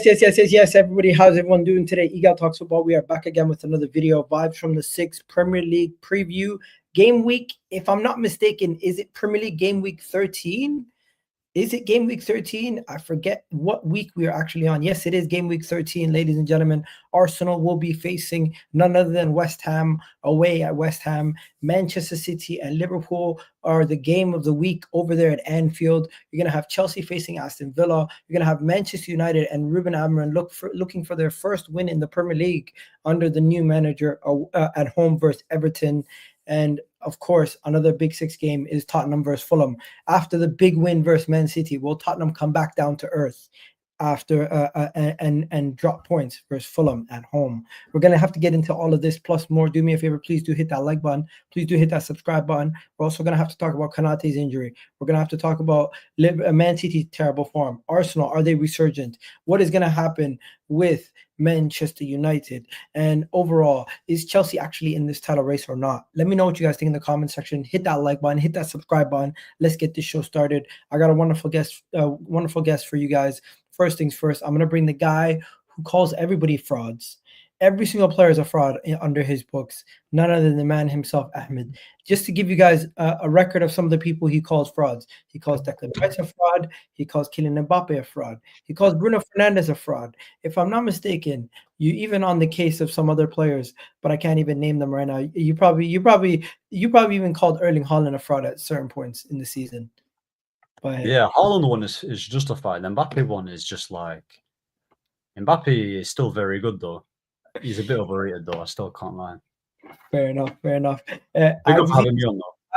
Yes, everybody. How's everyone doing today? Eagle Talks Football. We are back again with another video. Vibes from the 6th Premier League preview. Game week, if I'm not mistaken, is it Premier League game week 13? Is it game week 13? I forget what week we are actually on. Yes, it is game week 13, ladies and gentlemen. Arsenal will be facing none other than West Ham away at West Ham. Manchester City and Liverpool are the game of the week over there at Anfield. You're going to have Chelsea facing Aston Villa. You're going to have Manchester United and Ruben Amorim looking for their first win in the Premier League under the new manager at home versus Everton. And of course, another Big Six game is Tottenham versus Fulham. After the big win versus Man City, will Tottenham come back down to earth after and drop points versus Fulham at home? We're going to have to get into all of this plus more. Do me a favor, please do hit that like button. Please do hit that subscribe button. We're also going to have to talk about Konate's injury. We're going to have to talk about Man City's terrible form. Arsenal, are they resurgent? What is going to happen with Manchester United? And overall, is Chelsea actually in this title race or not? Let me know what you guys think in the comment section. Hit that like button, hit that subscribe button. Let's get this show started. I got a wonderful guest for you guys. First things first, I'm going to bring the guy who calls everybody frauds. Every single player is a fraud under his books, none other than the man himself, Ahmed. Just to give you guys a record of some of the people he calls frauds. He calls Declan Rice a fraud. He calls Kylian Mbappe a fraud. He calls Bruno Fernandes a fraud. If I'm not mistaken, you even on the case of some other players, but I can't even name them right now. You probably even called Erling Haaland a fraud at certain points in the season. But yeah, Haaland one is justified. The Mbappe one is just like Mbappe is still very good though. He's a bit overrated though. I still can't lie. Fair enough. I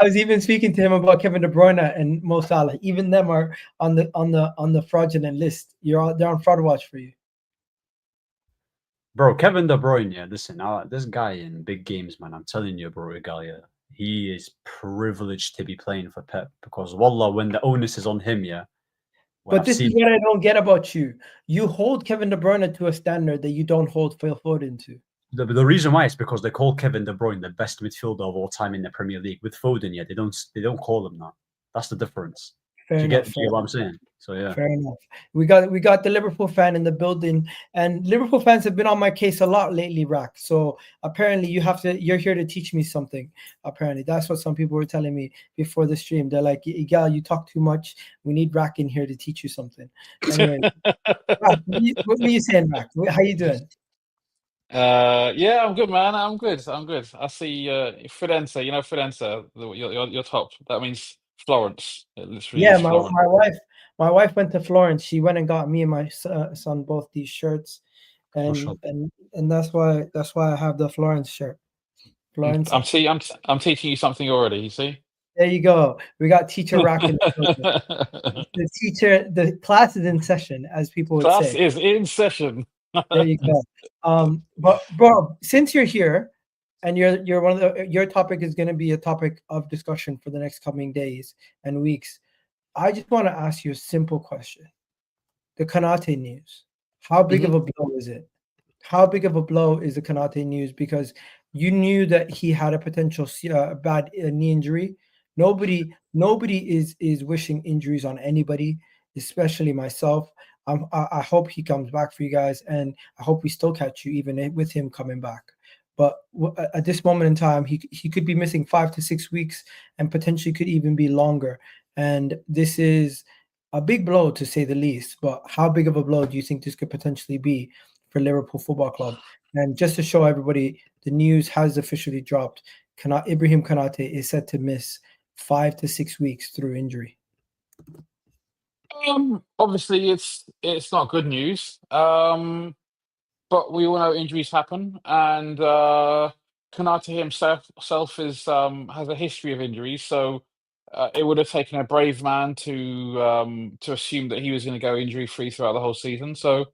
was even speaking to him about Kevin De Bruyne and Mo Salah. Even them are on the fraudulent list. They're on fraud watch for you, bro. Kevin De Bruyne, yeah. Listen, this guy in big games, man. I'm telling you, bro, Regalia. He is privileged to be playing for Pep because wallah, when the onus is on him, yeah. But this is what I don't get about you. You hold Kevin De Bruyne to a standard that you don't hold Phil Foden to. The reason why is because they call Kevin De Bruyne the best midfielder of all time in the Premier League. With Foden, yeah, they don't call him that. That's the difference. Do you get what I'm saying? So yeah. Fair enough. We got the Liverpool fan in the building, and Liverpool fans have been on my case a lot lately, Rack. So apparently you're here to teach me something. Apparently that's what some people were telling me before the stream. They're like, Igal, you talk too much. We need Rack in here to teach you something. Anyway, Rack, what were you saying, Rack? How you doing? Yeah, I'm good, man. I'm good. I see Firenze. You know Firenze, your top. That means Florence. It literally is Florence. My wife went to Florence. She went and got me and my son both these shirts, and that's why I have the Florence shirt. Florence. I'm teaching you something already. You see. There you go. We got teacher Rack in the class is in session, as people would say. Class is in session. There you go. But bro, since you're here, and you're one of your topic is going to be a topic of discussion for the next coming days and weeks. I just want to ask you a simple question. The Konate news. How big of a blow is it? How big of a blow is the Konate news? Because you knew that he had a potential bad knee injury. Nobody is wishing injuries on anybody, especially myself. I hope he comes back for you guys, and I hope we still catch you even with him coming back. But at this moment in time, he could be missing 5 to 6 weeks and potentially could even be longer. And this is a big blow, to say the least. But how big of a blow do you think this could potentially be for Liverpool Football Club? And just to show everybody, the news has officially dropped. Ibrahima Konate is set to miss 5 to 6 weeks through injury. Obviously, it's not good news. But we all know injuries happen, and Konate himself is has a history of injuries, so it would have taken a brave man to assume that he was going to go injury free throughout the whole season. So,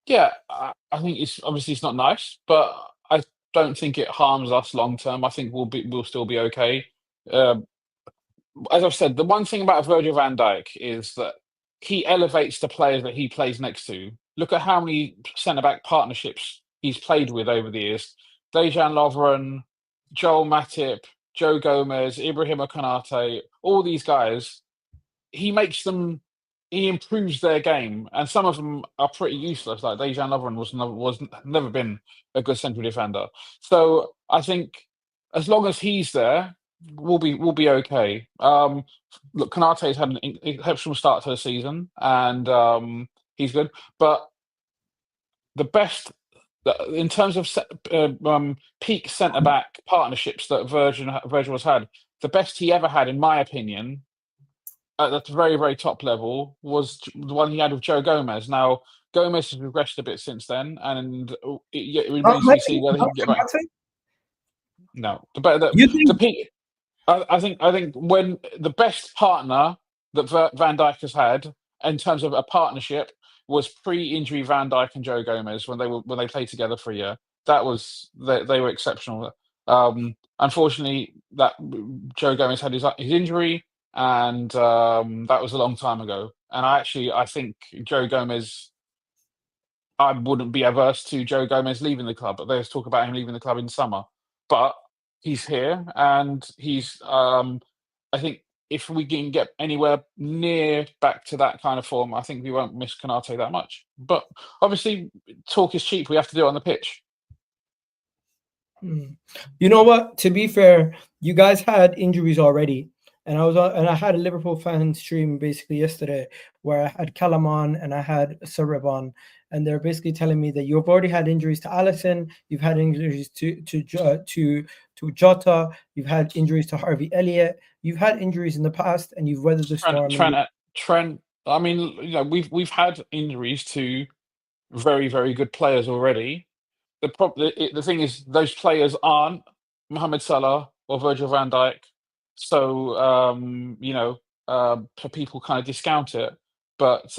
yeah, I think it's not nice, but I don't think it harms us long term. I think we'll still be okay. As I've said, the one thing about Virgil van Dijk is that he elevates the players that he plays next to. Look at how many centre-back partnerships he's played with over the years. Dejan Lovren, Joel Matip, Joe Gomez, Ibrahima Konate, all these guys. He makes them he improves their game, and some of them are pretty useless. Like Dejan Lovren was never been a good central defender. So I think as long as he's there, we'll be okay. Look, Konate's had an exceptional start to the season, and he's good. But the best in terms of peak centre back partnerships that Virgil has had, the best he ever had, in my opinion, at the very, very top level, was the one he had with Joe Gomez. Now, Gomez has regressed a bit since then, and it remains to be seen whether he can get back. No, the peak. I think when the best partner that Van Dijk has had in terms of a partnership was pre-injury Van Dijk and Joe Gomez when they played together for a year. That was they were exceptional. Unfortunately, that Joe Gomez had his injury, and that was a long time ago. And I think Joe Gomez. I wouldn't be averse to Joe Gomez leaving the club, but there's talk about him leaving the club in summer. But he's here, and he's. I think if we can get anywhere near back to that kind of form, I think we won't miss Konate that much. But obviously, talk is cheap. We have to do it on the pitch. You know what? To be fair, you guys had injuries already, and I had a Liverpool fan stream basically yesterday where I had Kalaman and I had Sarabon, and they're basically telling me that you've already had injuries to Alisson, you've had injuries to Jota, you've had injuries to Harvey Elliott, you've had injuries in the past, and you've weathered the storm. Trent. I mean, we've had injuries to very, very good players already. The thing is, those players aren't Mohamed Salah or Virgil van Dijk. So, people kind of discount it. But,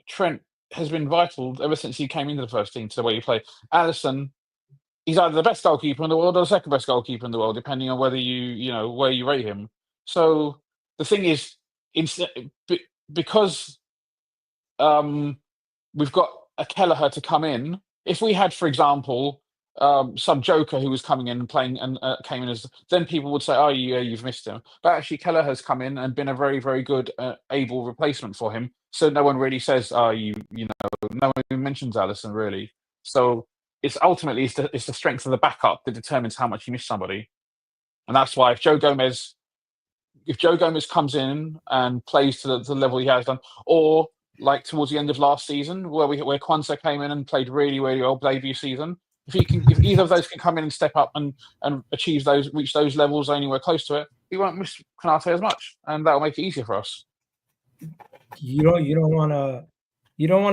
Trent has been vital ever since he came into the first team to the way he played. Alisson, he's either the best goalkeeper in the world or the second best goalkeeper in the world, depending on whether where you rate him. So the thing is, because we've got a Kelleher to come in. If we had, for example, some joker who was coming in and playing and came in as, then people would say, "Oh, yeah, you've missed him." But actually, Kelleher has come in and been a very, very good, able replacement for him. So no one really says, "Oh, no one mentions Alisson really." So it's ultimately it's the strength of the backup that determines how much you miss somebody, and that's why if Joe Gomez comes in and plays to the level he has done, or like towards the end of last season, where Kwanzaa came in and played really, really well debut season. If either of those can come in and step up and reach those levels anywhere close to it, we won't miss Konate as much, and that will make it easier for us. You don't want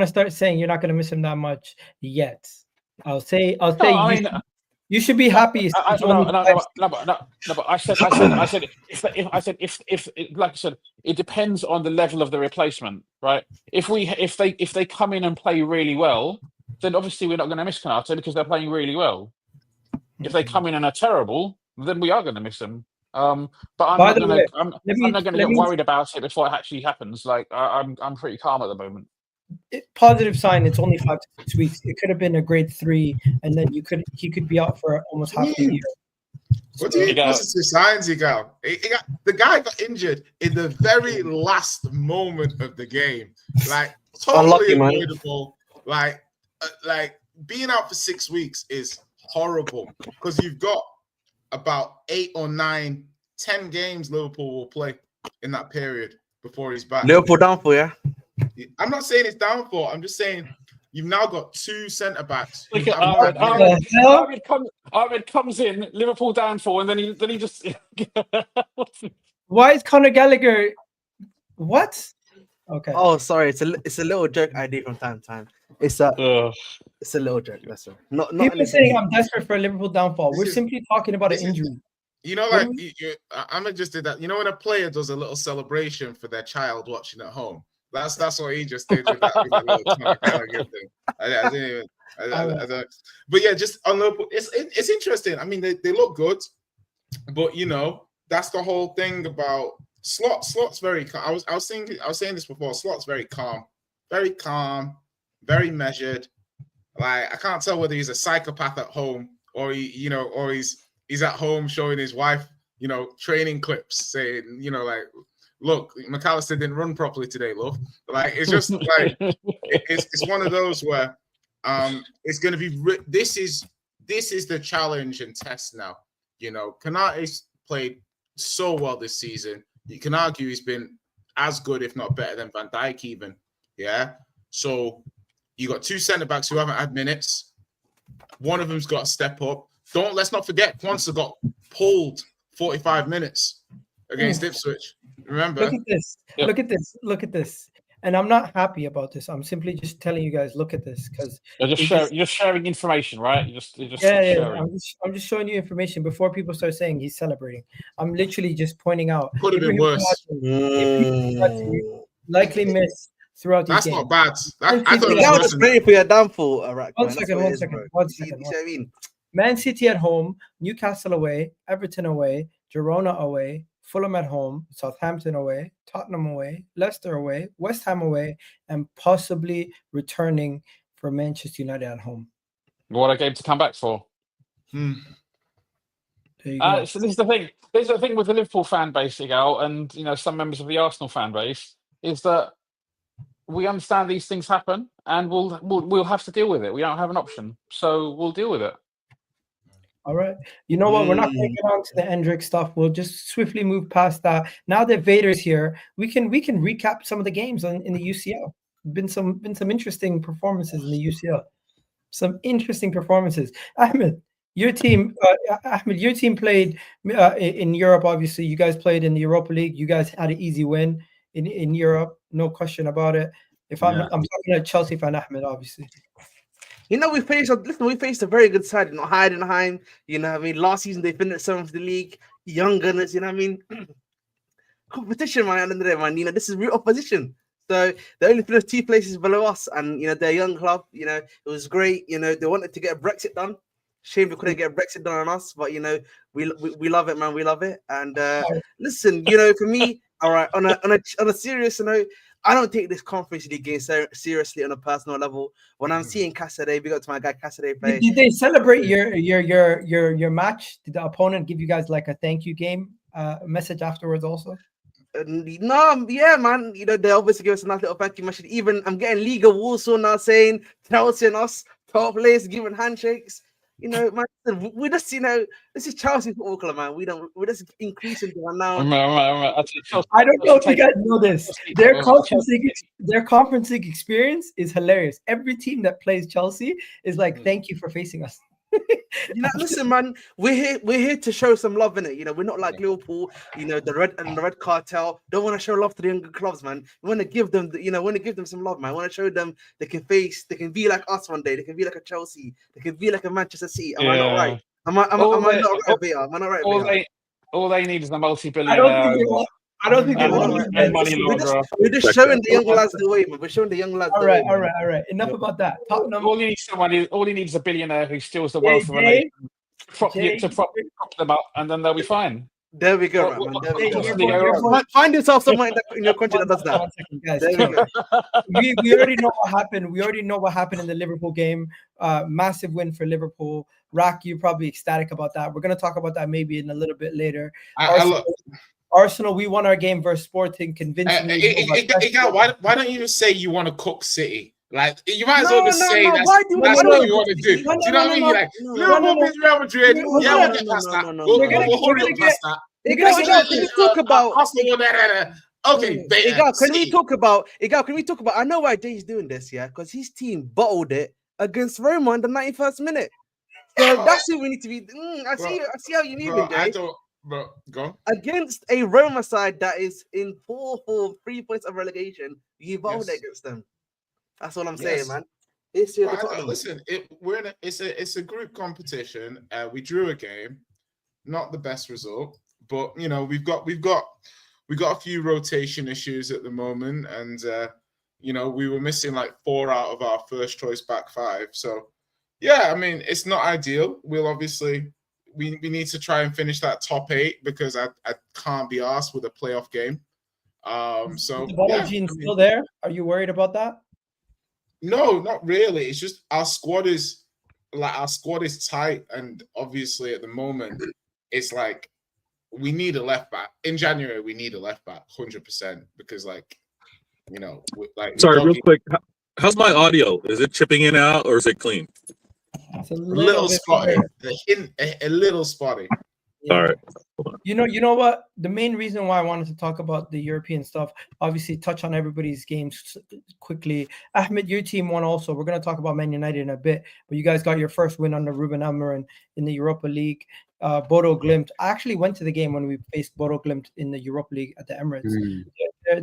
to start saying you're not going to miss him that much yet. I'll say. You should be happy. But I said, like I said, it depends on the level of the replacement, right? If they come in and play really well, then obviously we're not going to miss Konate because they're playing really well. If they come in and are terrible, then we are going to miss them. But I'm not going to get worried about it before it actually happens. Like I'm pretty calm at the moment. Positive sign. It's only 5 to 6 weeks. It could have been a grade 3, and then he could be out for almost half the year. What do you mean positive signs, Igal? The guy got injured in the very last moment of the game. Like totally avoidable. Like being out for 6 weeks is horrible because you've got about 8 or 9, 10 games Liverpool will play in that period before he's back. Liverpool down for you. I'm not saying it's downfall. I'm just saying you've now got 2 centre backs. Ahmed comes in, Liverpool downfall, and then he just. Why is Conor Gallagher? What? Okay. Oh, sorry. It's a little joke I do from time to time. It's a little joke. That's all. Not people saying I'm desperate for a Liverpool downfall. We're simply talking about an injury. Ahmed just did that. You know when a player does a little celebration for their child watching at home. That's what he just did with that thing. I didn't even. But yeah, just on Liverpool, it's interesting. I mean, they look good, but that's the whole thing about Slot's very. I was saying this before. Slot's very calm, very measured. Like I can't tell whether he's a psychopath at home or he's at home showing his wife, training clips, saying, look, McAllister didn't run properly today, love. Like, it's just like it's one of those where it's going to be. This is the challenge and test now. You know, Konate's played so well this season. You can argue he's been as good, if not better, than Van Dijk even. Yeah. So you got two centre backs who haven't had minutes. One of them's got to step up. Let's not forget, Kwanzaa got pulled 45 minutes against Ipswich. Remember? Look at this. Yep. Look at this. And I'm not happy about this. I'm simply just telling you guys, look at this, because you're just sharing information, right? You're just sharing. I'm just showing you information before people start saying he's celebrating. I'm literally just pointing out. Could have been worse. Likely miss throughout the game. That's not bad. I thought that was great for your downfall. Right, one second. You see what I mean? Man City at home, Newcastle away, Everton away, Girona away, Fulham at home, Southampton away, Tottenham away, Leicester away, West Ham away, and possibly returning for Manchester United at home. What a game to come back for. There you go. So this is the thing. This is the thing with the Liverpool fan base, Igal, and some members of the Arsenal fan base, is that we understand these things happen, and we'll have to deal with it. We don't have an option, so we'll deal with it. All right. You know what? We're not going to get on to the Endrick stuff. We'll just swiftly move past that. Now that Vader's here, we can recap some of the games in the UCL. Been some interesting performances in the UCL. Some interesting performances. Ahmed, your team played in Europe. Obviously, you guys played in the Europa League. You guys had an easy win in Europe, no question about it. I'm talking to Chelsea fan Ahmed, obviously. We faced a very good side, Heidenheim. Last season they finished 7th of the league. Young Gunners, competition, man. At the end of the day, man, this is real opposition. So they only finished 2 places below us, and they're a young club. It was great. They wanted to get a Brexit done. Shame we couldn't get a Brexit done on us, but we love it, man. We love it. And listen, for me, all right, on a serious note, I don't take this Conference League game seriously on a personal level. When I'm seeing Casadei, big up to my guy Casadei play. Did they celebrate your match? Did the opponent give you guys like a thank you game message afterwards also? No, yeah, man. They obviously give us a nice little thank you message. Even I'm getting Liga Warsaw now saying Chelsea and us top players giving handshakes. Man, we just, this is Chelsea Football Club, man. We're just increasing the amount. I don't know if you guys know this. Their Conference League experience is hilarious. Every team that plays Chelsea is like, thank you for facing us. Listen, man, we're here to show some love in it. We're not like Liverpool, the red cartel. Don't want to show love to the younger clubs, man. We want to give them, some love, man. We want to show them they can be like us one day. They can be like a Chelsea. They can be like a Manchester City. Am I not right? Am I not right? All they need is a multi-billionaire. I don't think they want We're just showing the young lads the way, man. We're showing the young lads all right. Enough about that. Tottenham. All he needs is a billionaire who steals the wealth of a nation to prop them up, and then they'll be fine. There we go, man. Find yourself someone in your country that does that. Guys, we already know what happened. We already know what happened in the Liverpool game. Massive win for Liverpool. Rack, you're probably ecstatic about that. We're going to talk about that maybe in a little bit later. Arsenal, we won our game versus Sporting convincingly. Why don't you just say you want to cook City? Like, you might as well just say that's what you want to do. Do you know what I mean? Like, Liverpool beats Real Madrid. We'll get past that. We'll hurry up past that. Can we talk about okay, can we talk about I know why Jay's doing this, yeah, because his team bottled it against Roma in the 91st minute. So that's who we need to be. I see how you moving, Jay. Bro, go against a Roma side that is in 3 points of relegation. You bottled against them. That's all I'm saying, man. Listen, it's a group competition. We drew a game, not the best result, but we've got a few rotation issues at the moment, and we were missing like 4 out of our first choice back 5. So yeah, I mean, it's not ideal. We'll obviously we need to try and finish that top 8 because I can't be asked with a playoff game. So is the bottle gene still there? Are you worried about that? No, not really. It's just our squad is tight, and obviously at the moment it's like we need a left back in January. We need a left back, 100%, because Sorry, real quick. How's my audio? Is it chipping in and out, or is it clean? It's a little spotty, better. a little spotty. Yeah. All right. You know what? The main reason why I wanted to talk about the European stuff, obviously touch on everybody's games quickly. Ahmed, your team won also. We're going to talk about Man United in a bit, but you guys got your first win under Ruben Amorim in the Europa League. Bodo Glimt. I actually went to the game when we faced Bodo Glimt in the Europa League at the Emirates.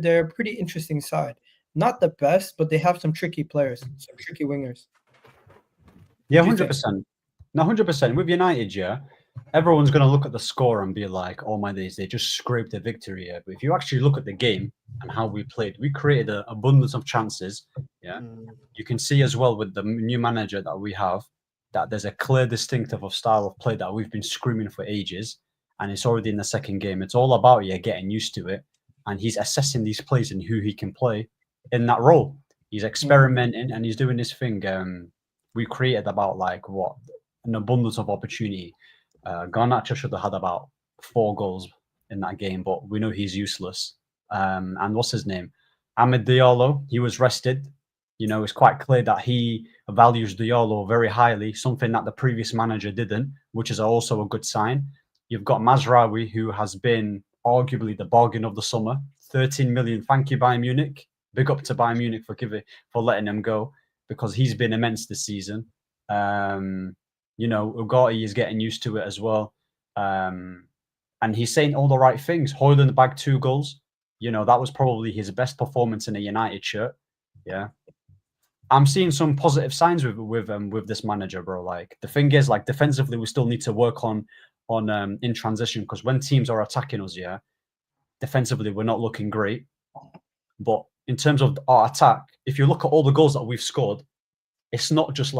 They're a pretty interesting side. Not the best, but they have some tricky players, some tricky wingers. Yeah, 100%. No, 100%. With United, yeah, everyone's going to look at the score and be like, oh my days, they just scraped a victory here. But if you actually look at the game and how we played, we created an abundance of chances. Yeah. You can see as well with the new manager that we have that there's a clear distinctive of style of play that we've been screaming for ages. And it's already in the second game. It's all about getting used to it. And he's assessing these plays and who he can play in that role. He's experimenting and he's doing this thing. We created about an abundance of opportunity. Garnacho should have had about 4 goals in that game, but we know he's useless. And what's his name? Amad Diallo, he was rested. It's quite clear that he values Diallo very highly, something that the previous manager didn't, which is also a good sign. You've got Mazraoui, who has been arguably the bargain of the summer. 13 million. Thank you, Bayern Munich. Big up to Bayern Munich for letting him go, because he's been immense this season. Ugarte is getting used to it as well. And he's saying all the right things. Højlund bagged 2 goals. That was probably his best performance in a United shirt. Yeah. I'm seeing some positive signs with this manager, bro. The thing is, defensively, we still need to work on in transition, because when teams are attacking us, yeah, defensively, we're not looking great. But in terms of our attack, if you look at all the goals that we've scored, it's not just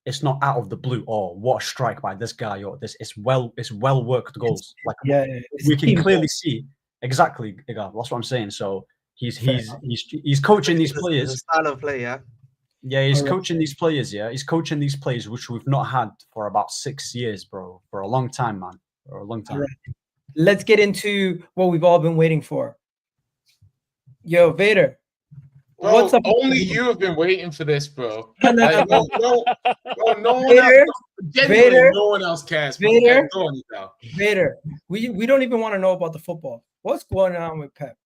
it's not out of the blue, or what a strike by this guy, or this. It's well worked goals. We can clearly see exactly. That's what I'm saying. So he's coaching these players. The style of play, yeah. Yeah, he's coaching these players. Yeah, he's coaching these players, which we've not had for about 6 years, bro. For a long time, man. For a long time. Right. Let's get into what we've all been waiting for. Yo, Vader. Bro, what's up? Only you have been waiting for this, bro. No one else cares. Vader, go on now. Vader, we don't even want to know about the football. What's going on with Pep?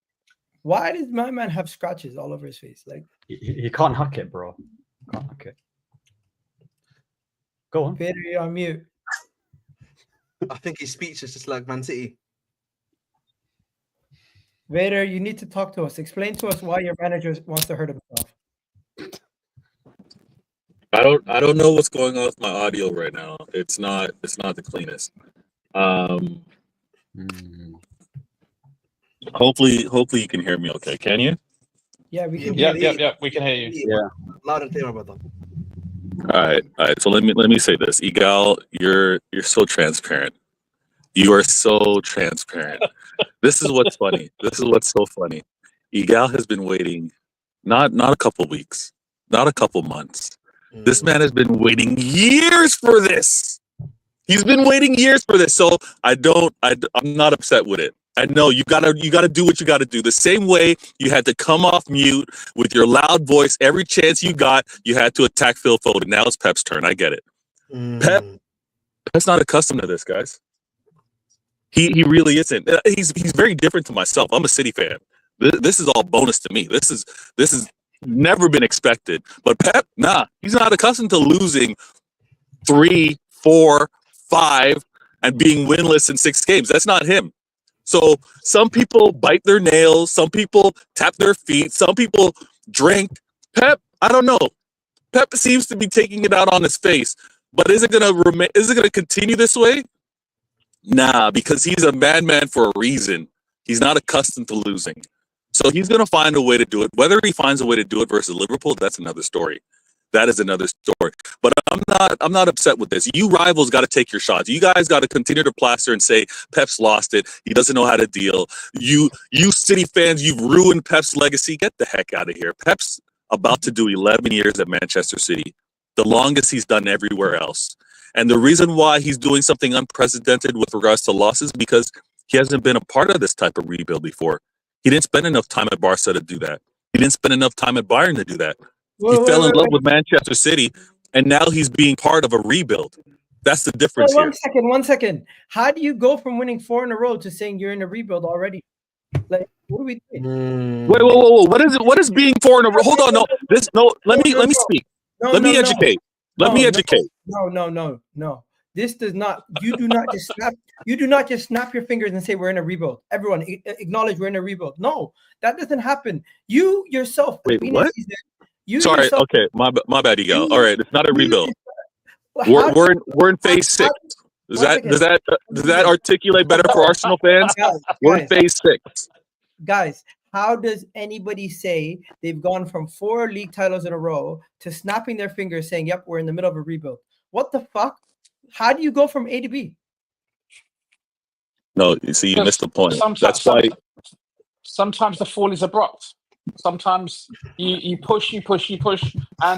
Why does my man have scratches all over his face? He can't hack it, bro. Can't hack it. Go on. Vader, you're on mute. I think his speech is just like Man City. Vader, you need to talk to us. Explain to us why your manager wants to hurt himself. I don't know what's going on with my audio right now. It's not the cleanest. Hopefully you can hear me okay. Can you? Yeah, we can hear you. Yeah, we can hear you. Yeah. Loud and clear, my brother. All right. So let me say this. Igal, you're so transparent. You are so transparent. This is what's funny. This is what's so funny. Igal has been waiting not a couple weeks, not a couple months. This man has been waiting years for this. He's been waiting years for this. So I'm not upset with it. I know you gotta do what you gotta do. The same way you had to come off mute with your loud voice every chance you got, you had to attack Phil Foden. Now it's Pep's turn. I get it. Pep's not accustomed to this, guys. He really isn't. He's very different to myself. I'm a City fan. This is all bonus to me. This is never been expected. But Pep, he's not accustomed to losing 3, 4, 5 and being winless in 6 games. That's not him. So some people bite their nails, some people tap their feet, some people drink. Pep, I don't know. Pep seems to be taking it out on his face. But is it gonna continue this way? Nah, because he's a madman for a reason. He's not accustomed to losing. So he's going to find a way to do it. Whether he finds a way to do it versus Liverpool, that's another story. That is another story. But I'm not upset with this. You rivals got to take your shots. You guys got to continue to plaster and say Pep's lost it. He doesn't know how to deal. You City fans, you've ruined Pep's legacy. Get the heck out of here. Pep's about to do 11 years at Manchester City, the longest he's done everywhere else. And the reason why he's doing something unprecedented with regards to losses, because He hasn't been a part of this type of rebuild before. He didn't spend enough time at Barca to do that. He didn't spend enough time at Bayern to do that. He fell in love with Manchester City, and now he's being part of a rebuild. That's the difference here. One second. How do you go from winning 4 in a row to saying you're in a rebuild already? Like, what are we doing? Wait, whoa. What is being 4 in a row? Hold on, let me speak. Let me educate. No. This does not. You do not just snap. You do not just snap your fingers and say we're in a rebuild. Everyone acknowledge we're in a rebuild. No, that doesn't happen. You yourself. Wait, what? Sorry. Yourself, okay, my bad, Ego. All right, it's not a rebuild. We're in phase 6. Does that articulate better for Arsenal fans? We're in phase 6. Guys, how does anybody say they've gone from 4 league titles in a row to snapping their fingers saying, "Yep, we're in the middle of a rebuild"? What the fuck? How do you go from A to B? No, you see, you missed the point. That's why. Sometimes the fall is abrupt. Sometimes you push, and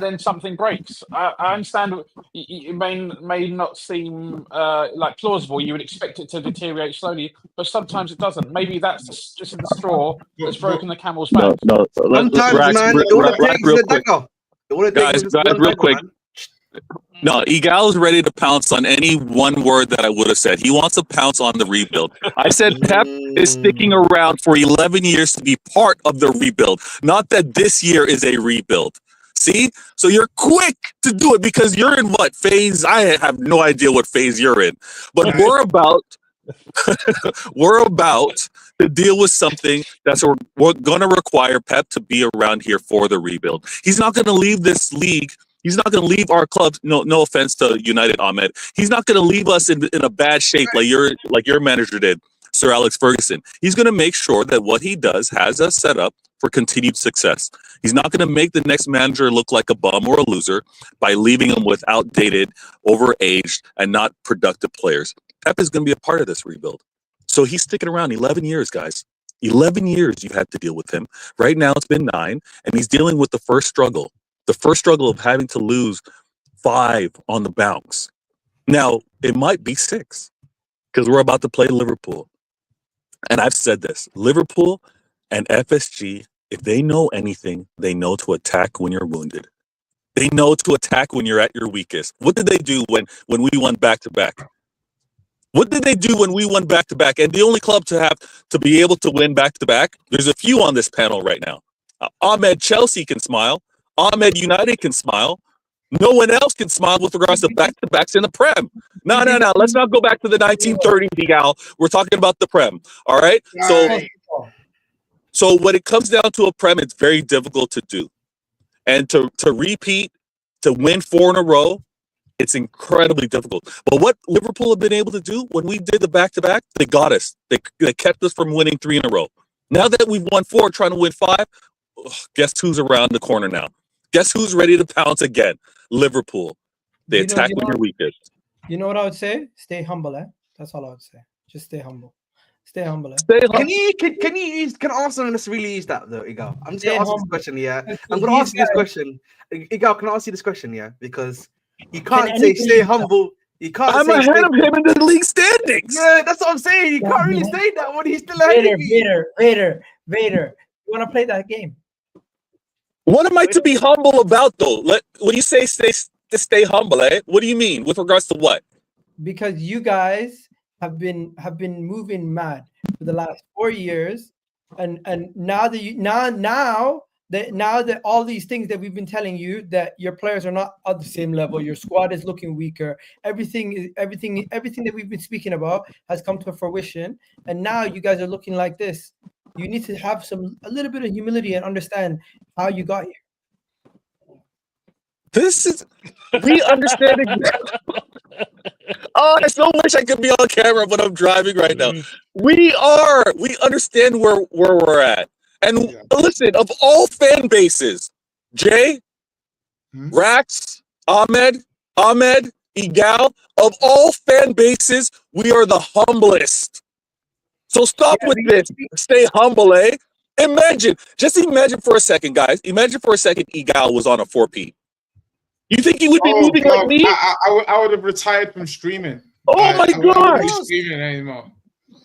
then something breaks. I understand it may not seem like plausible. You would expect it to deteriorate slowly, but sometimes it doesn't. Maybe that's just the straw that's broken the camel's back. No. Sometimes, man, Guys, real quick. No, Igal is ready to pounce on any one word that I would have said. He wants to pounce on the rebuild. I said Pep is sticking around for 11 years to be part of the rebuild, not that this year is a rebuild. See? So you're quick to do it because you're in what phase? I have no idea what phase you're in. But we're about to deal with something that's we're going to require Pep to be around here for the rebuild. He's not going to leave this league. He's not going to leave our club. No offense to United, Ahmed. He's not going to leave us in a bad shape like your manager did, Sir Alex Ferguson. He's going to make sure that what he does has us set up for continued success. He's not going to make the next manager look like a bum or a loser by leaving him with outdated, overaged, and not productive players. Pep is going to be a part of this rebuild. So he's sticking around 11 years, guys. 11 years you've had to deal with him. Right now it's been 9, and he's dealing with the first struggle. The first struggle of having to lose 5 on the bounce. Now, it might be 6 because we're about to play Liverpool. And I've said this, Liverpool and FSG, if they know anything, they know to attack when you're wounded. They know to attack when you're at your weakest. What did they do when we won back-to-back? What did they do when we won back-to-back? And the only club to be able to win back-to-back, there's a few on this panel right now. Ahmed, Chelsea can smile. Ahmed, United can smile. No one else can smile with regards to back-to-backs in the Prem. No. Let's not go back to the 1930s, Gal. We're talking about the Prem. All right? So when it comes down to a Prem, it's very difficult to do. And to repeat, to win 4 in a row, it's incredibly difficult. But what Liverpool have been able to do, when we did the back-to-back, they got us. They kept us from winning 3 in a row. Now that we've won 4, trying to win 5, guess who's around the corner now? Guess who's ready to pounce again? Liverpool. They attack when you're weakest. You know what I would say? Stay humble, eh? That's all I would say. Just stay humble. Stay humble. Eh? Can Arsenal really use that though, Igal? I'm just gonna ask this question, yeah. I'm gonna ask you this question. Igal, can I ask you this question, yeah? Because you can't say stay humble. You can't. I'm ahead of him in the league standings. Yeah, that's what I'm saying. You can't really say that when he's still ahead of you. Vader. You want to play that game? What am I to be humble about, though? When you say stay humble, eh? What do you mean with regards to what? Because you guys have been moving mad for the last 4 years, and now that all these things that we've been telling you, that your players are not at the same level, your squad is looking weaker, everything that we've been speaking about has come to fruition, and now you guys are looking like this. You need to have a little bit of humility and understand how you got here. We understand exactly. Oh, I so wish I could be on camera, but I'm driving right now. We understand where we're at. And listen, of all fan bases, Jay, Rax, Ahmed, Igal, of all fan bases, we are the humblest. So stop with this. Stay humble, eh? Just imagine for a second, guys. Imagine for a second Igal was on a 4P. You think he would be moving like me? I would have retired from streaming. Oh my God! I wouldn't be streaming anymore.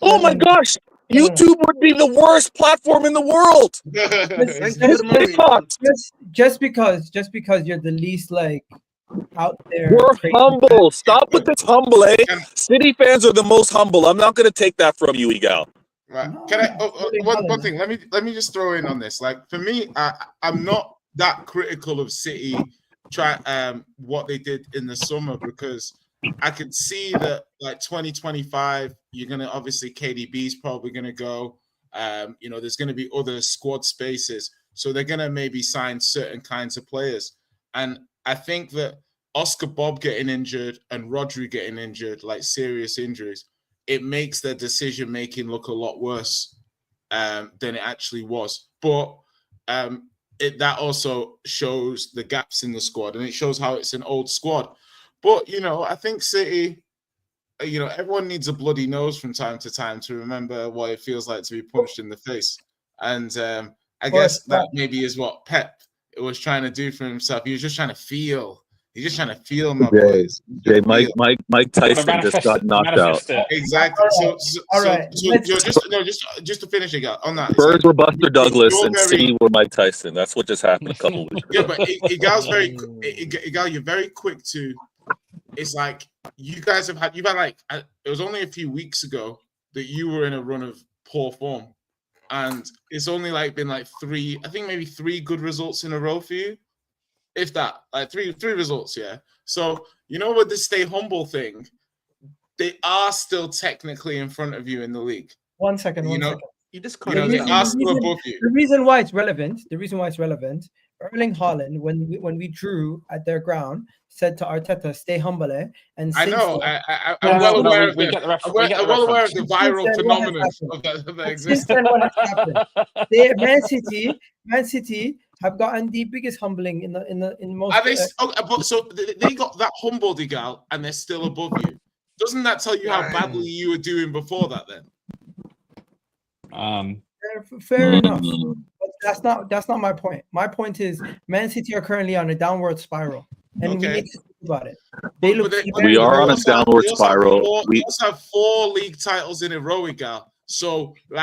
Oh my gosh, YouTube would be the worst platform in the world. Just because you're the least like out there. We're humble. Stop with this humble, eh? City fans are the most humble. I'm not going to take that from you, Egal. Right. Can I? One thing. Let me just throw in on this. Like for me, I'm not that critical of City. What they did in the summer, because I could see that like 2025, you're gonna obviously KDB's probably gonna go. There's gonna be other squad spaces, so they're gonna maybe sign certain kinds of players. And I think that Oscar Bob getting injured and Rodri getting injured, like serious injuries, it makes their decision making look a lot worse than it actually was. But that also shows the gaps in the squad, and it shows how it's an old squad. But I think City, everyone needs a bloody nose from time to time to remember what it feels like to be punched in the face. And I guess that maybe is what Pep was trying to do for himself. He was just trying to feel. He's just trying to feel my boys. Mike Tyson just got knocked out. Exactly. All right. Just to finish it on that. Spurs were Buster Douglas and City were Mike Tyson. That's what just happened a couple weeks ago. Yeah, but Igal, you're very quick to. It's like you've had like it was only a few weeks ago that you were in a run of poor form, and it's only been maybe three good results in a row for you. If that, like three results, yeah. So with the stay humble thing, they are still technically in front of you in the league. 1 second. You just can't. They are still above you. The reason why it's relevant, Erling Haaland, when we drew at their ground, said to Arteta, "Stay humble," and I know. I'm well aware of the viral phenomenon of that exists. Man City have gotten the biggest humbling in most. So they got that humbled, Igal, and they're still above you. Doesn't that tell you how badly you were doing before that? Then. Fair enough. But that's not my point. My point is, Man City are currently on a downward spiral, and we need to think about it. We are on a downward spiral. We also have 4 league titles in a row, Igal. So they've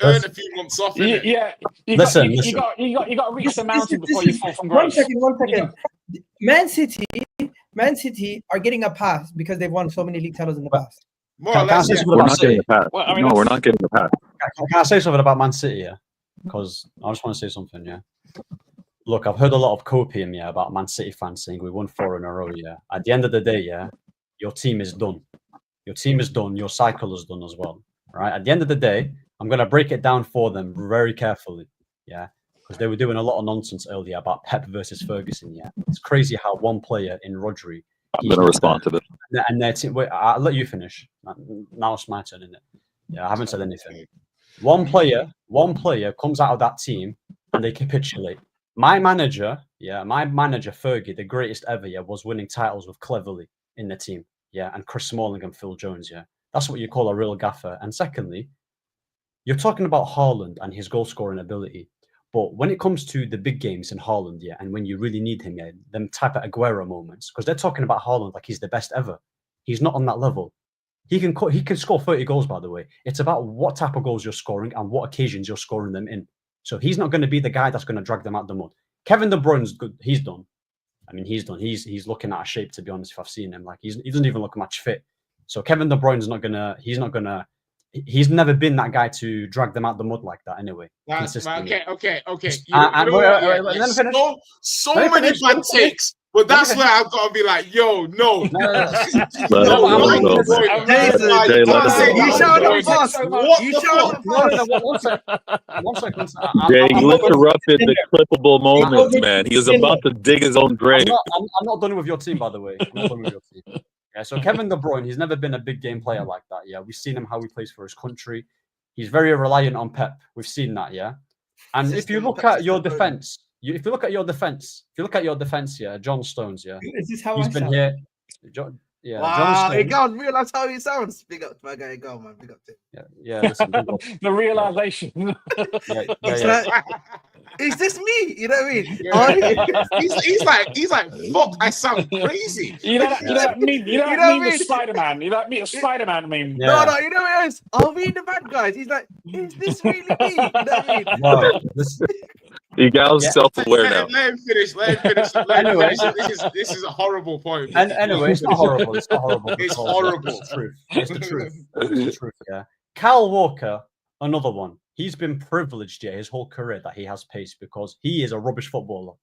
earned a few months off. Yeah. You got to reach the mountain before you fall from grace. 1 second. Man City are getting a pass because they've won so many league titles in the past. More or less, we're not getting the pass. We're not getting the pass. Can I say something about Man City? Yeah, because I just want to say something. Yeah, look, I've heard a lot of copium about Man City fans saying we won 4 in a row. Yeah, at the end of the day, yeah, your team is done. Your team is done. Your cycle is done as well. Right. At the end of the day, I'm gonna break it down for them very carefully. Yeah, because they were doing a lot of nonsense earlier about Pep versus Ferguson. Yeah, it's crazy how one player in Rodri. I'm going to respond to this. And their team. Wait, I'll let you finish. Now it's my turn, isn't it? Yeah, I haven't said anything. One player comes out of that team and they capitulate. My manager, Fergie, the greatest ever, was winning titles with Cleverley in the team. Yeah, and Chris Smalling and Phil Jones. Yeah, that's what you call a real gaffer. And secondly, you're talking about Haaland and his goal scoring ability. But when it comes to the big games in Haaland, and when you really need him, them type of Aguero moments, because they're talking about Haaland like he's the best ever. He's not on that level. He can score 30 goals, by the way. It's about what type of goals you're scoring and what occasions you're scoring them in. So he's not going to be the guy that's going to drag them out the mud. Kevin De Bruyne's good. He's done. I mean, he's done. He's looking out of shape, to be honest, if I've seen him. Like he doesn't even look match fit. So Kevin De Bruyne's he's never been that guy to drag them out the mud like that anyway. Okay. So many bad takes, but that's where I've got to be like, yo, no. Jay, you interrupted the clippable moments, man. He was about to dig his own grave. I'm not done with your team, by the way. I'm not done with your team. Yeah, so Kevin De Bruyne, he's never been a big game player like that. Yeah, we've seen him how he plays for his country. He's very reliant on Pep. We've seen that. Yeah, and if you look at your defense, yeah, John Stones. Yeah, is this how he's been here? Yeah, wow, hey, God, realize how he sounds. Big up to my guy, go man. Big up to him. Yeah. Listen, the realization. Is this me? You know what I mean? Yeah. He's like, fuck, I sound crazy. You know that meme? You know that know what I meme with mean? Spider-Man? You know that meme of Spider-Man meme? Yeah. No, you know what it is? Are we the bad guys? He's like, is this really me? You know what I mean? No, this, Igal's Yeah. self-aware now. Let him finish. Anyway. This is a horrible point. and anyway, it's not horrible. It's not horrible. It's because horrible. It's the truth. It's the truth. It's the truth. Yeah. Kyle Walker, another one. He's been privileged his whole career that he has pace because he is a rubbish footballer.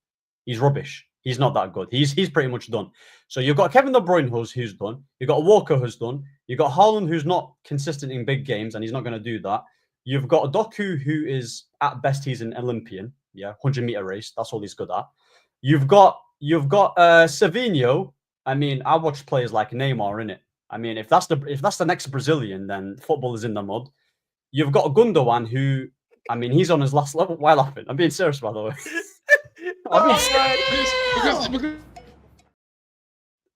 He's rubbish. He's not that good. He's pretty much done. So you've got Kevin De Bruyne who's done. You've got Walker who's done. You've got Haaland who's not consistent in big games and he's not going to do that. You've got Doku who is at best he's an Olympian. Yeah, 100-meter race. That's all he's good at. You've got Savinho. I mean, I watch players like Neymar in it. I mean, if that's the next Brazilian, then football is in the mud. You've got Gundogan who, I mean, he's on his last level. Why laughing? I'm being serious, by the way. Because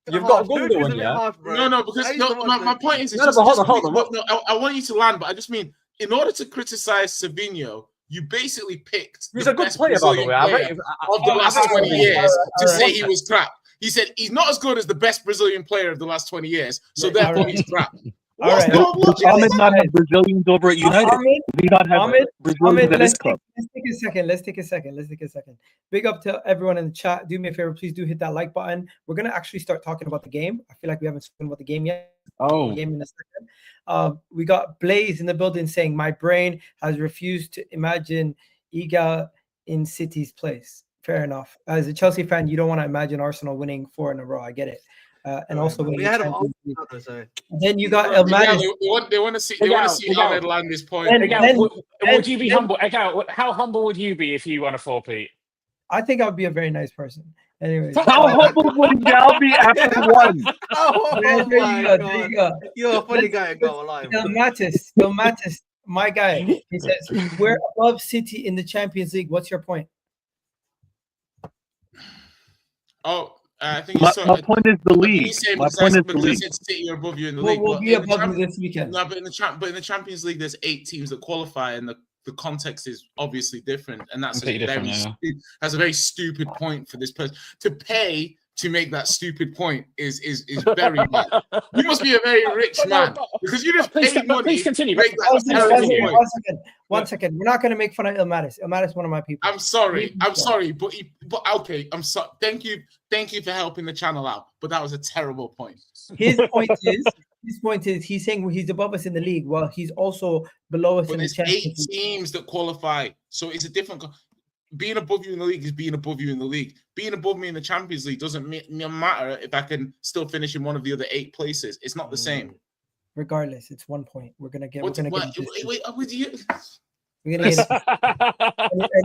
You've got Gundogan, yeah. My point is, hold on. I want you to land, but I just mean, in order to criticize Savinho, you basically picked He's the a good best player, by the Brazilian way. player of the last 20 years to say he was crap. He said he's not as good as the best Brazilian player of the last 20 years, so therefore he's crap. All right. Ahmed not have Brazilians over at United. We not have Brazilians at this club. Let's take a second. Big up to everyone in the chat. Do me a favor, please do hit that like button. We're gonna actually start talking about the game. I feel like we haven't spoken about the game yet. Game in a second. We got Blaze in the building saying my brain has refused to imagine Iga in City's place. Fair enough. As a Chelsea fan, you don't want to imagine Arsenal winning 4 in a row. I get it. And also we winning had the him Champions League. on, so. Then you got Elmanis. They want to see Ahmed land this point. Would you be humble? How humble would you be if you won a 4-peat? I think I would be a very nice person. Anyways, How humble would Gal be after one? There you go. You're a funny guy, go alive. Del Matis, my guy. He says we're above City in the Champions League. What's your point? I think my point is the league. My point is the league. City are above you in the league. We'll be above you this weekend. No, but in the Champions League, there's 8 teams that qualify, and the context is obviously different, and that's a very stupid point for this person to pay to make that stupid point is very bad. You must be a very rich man because you just paid money. Please continue. One second. We're not going to make fun of Elmatis. Elmatis is one of my people. I'm sorry, but okay. I'm sorry. Thank you for helping the channel out. But that was a terrible point. His point is he's saying he's above us in the league. Well, he's also below us in the Champions League. 8 teams that qualify, so it's a different. Being above you in the league is being above you in the league. Being above me in the Champions League doesn't matter if I can still finish in one of the other 8 places. It's not the same. Regardless, it's 1 point. We're gonna get. Wait, with you. We're gonna get.